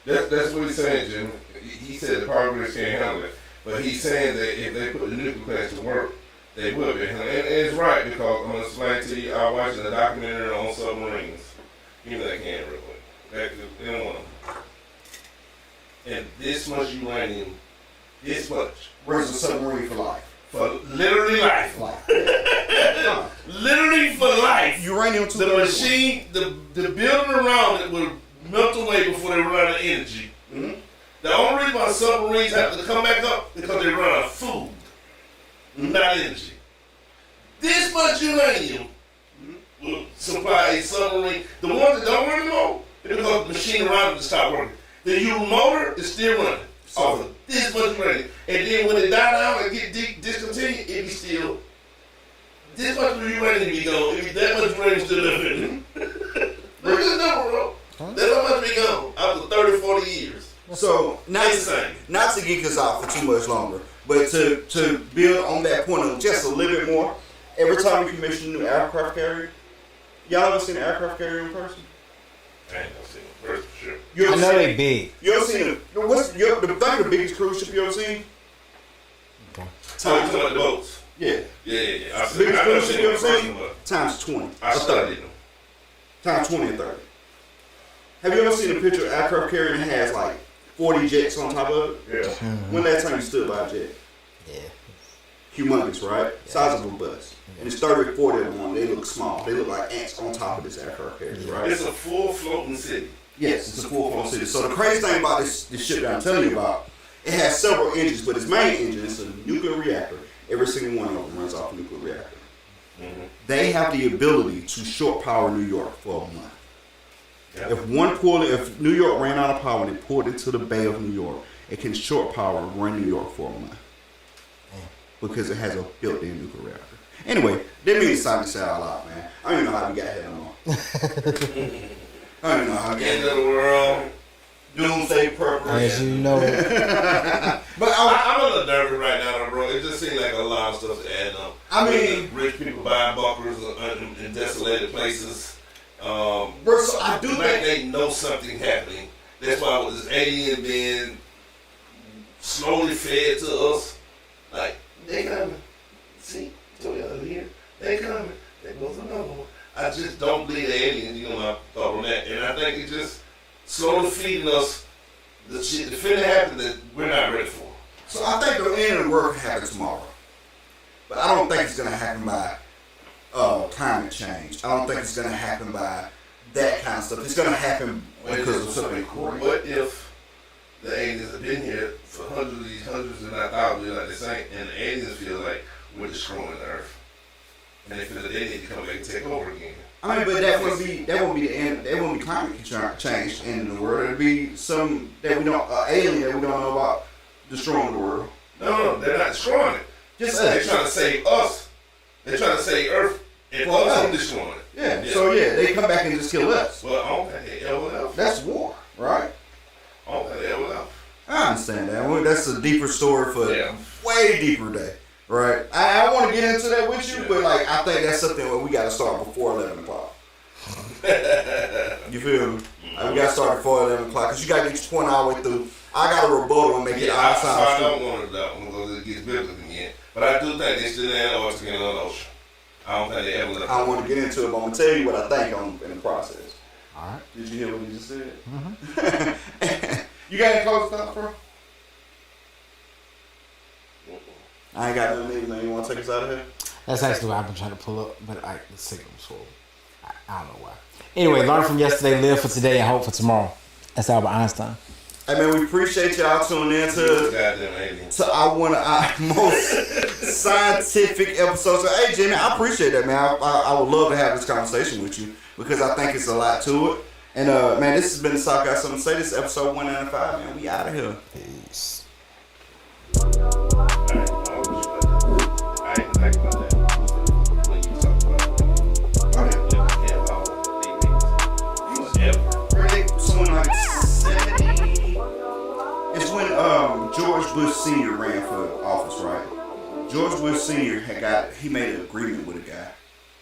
D: That's what he's saying, Jim. He said the power grids can't handle it, but he's saying that if they put the nuclear plants to work, they will be. And it's right because I'm gonna explain to you. I was watching a documentary on submarines. Give me that can real quick. They don't want them. And this much uranium, this much.
A: Where's the submarine for life?
D: For literally life. Literally for life.
A: Uranium.
D: The machine, the building around it will melt away before they run out of energy. Mm-hmm. The only reason why submarines have to come back up is because they run out of food, not energy. This much uranium will supply a submarine. The ones that don't run anymore, it's because the machine around it to stop working. The U motor is still running off of this much uranium. And then when it die down and get discontinued, it be still this much uranium be gone. It be that much uranium still left in it. Look at the number, bro. That's how much be gone after 30, 40 years.
A: So not to geek us out for too much longer, but to build on that point of just a little bit more. Every time we commission a new aircraft carrier, y'all ever seen an aircraft carrier in person?
D: I ain't never seen it in person for sure.
B: I know they big.
A: You ever seen the biggest cruise ship you ever seen?
D: Okay. Talking about the boats.
A: Yeah.
D: Yeah.
A: Biggest cruise ship you ever seen? Times 20.
D: I studied them.
A: Times 20 and 30. Have you ever seen a picture of an aircraft carrier that has like 40 jets on top of it?
D: Yeah.
A: When last time you stood by a jet?
B: Yeah.
A: Humongous, right? Size of a bus. And it's 30 or 40 of them. They look small. They look like ants on top of this aircraft carrier, right?
D: It's a full floating city.
A: Yes, it's a full floating city. So the crazy thing about this ship that I'm telling you about, it has several engines, but its main engine is a nuclear reactor. Every single one of them runs off a nuclear reactor. Mm-hmm. They have the ability to short power New York for a month. Yep. If New York ran out of power and it pulled into the Bay of New York, it can short power run New York for a month. Because it has a built-in nuclear reactor. Anyway, didn't mean to sound this out loud, man. I don't even know how we got here no more. I don't even know how we got
D: End of the world.
A: Doomsday purpose.
B: As you know.
A: But
D: I'm a little nervous right now, bro. It just seems like a lot of stuff to add up.
A: I mean,
D: rich people buying bunkers in desolated places.
A: Bro, so I do
D: think they know something happening. That's why with this alien being slowly fed to us, like, they coming. See, told y'all here. They coming. There goes another one. I just don't believe the aliens, you know my thought on that. And I think it's just slowly feeding us the shit that finna happen that we're not ready for.
A: So I think the end of the world can happen tomorrow. But I don't think it's gonna happen by climate change. I don't think it's gonna happen by that kind of stuff. It's gonna happen because of something great.
D: What if the aliens have been here for hundreds and not thousands, like they say, and the aliens feel like we're destroying the Earth, and they feel that they need to come back and take over again?
A: I mean, but that won't be the end. That won't be climate change in the world. It'll be some that we don't alien that we don't know about destroying the world.
D: No, they're not destroying it.
A: Just
D: they're trying to save us. They're trying to save Earth and us from destroying it.
A: Yeah. So they come back and just kill us.
D: Well, I don't think they ever left.
A: That's war, right?
D: I don't think they ever left.
A: I understand that. Well, that's a deeper story for way deeper day. Right, I want to get into that with you, but like I think that's something where we got to start before 11 o'clock. You feel me? We got to start before 11 o'clock because you got to get your point all the way through. I got to rebuttal and make it outside.
D: I don't want to that one because it gets biblical again. But I do think they still in Antarctica and on the ocean. I don't think they ever left.
A: I don't want to get into it, but I'm gonna tell you what I think in the process.
B: All right.
A: Did you hear what he just said? Mm-hmm. You got any closing thoughts, bro? I ain't got nothing. You want to take us out of here?
B: That's actually what I've been trying to pull up, but the signal's full. I don't know why. Anyway, learn from yesterday, live for today, and hope for tomorrow. That's Albert Einstein.
A: Hey man, we appreciate y'all tuning in to our most scientific episode. So, hey Jimmy, I appreciate that, man. I would love to have this conversation with you because I think it's a lot to it. And man, this has been the Sock Got Something to Say. This is episode 195, man. We out of here.
B: Peace.
D: I ain't think about that.
A: George Bush Sr. he made an agreement with a guy.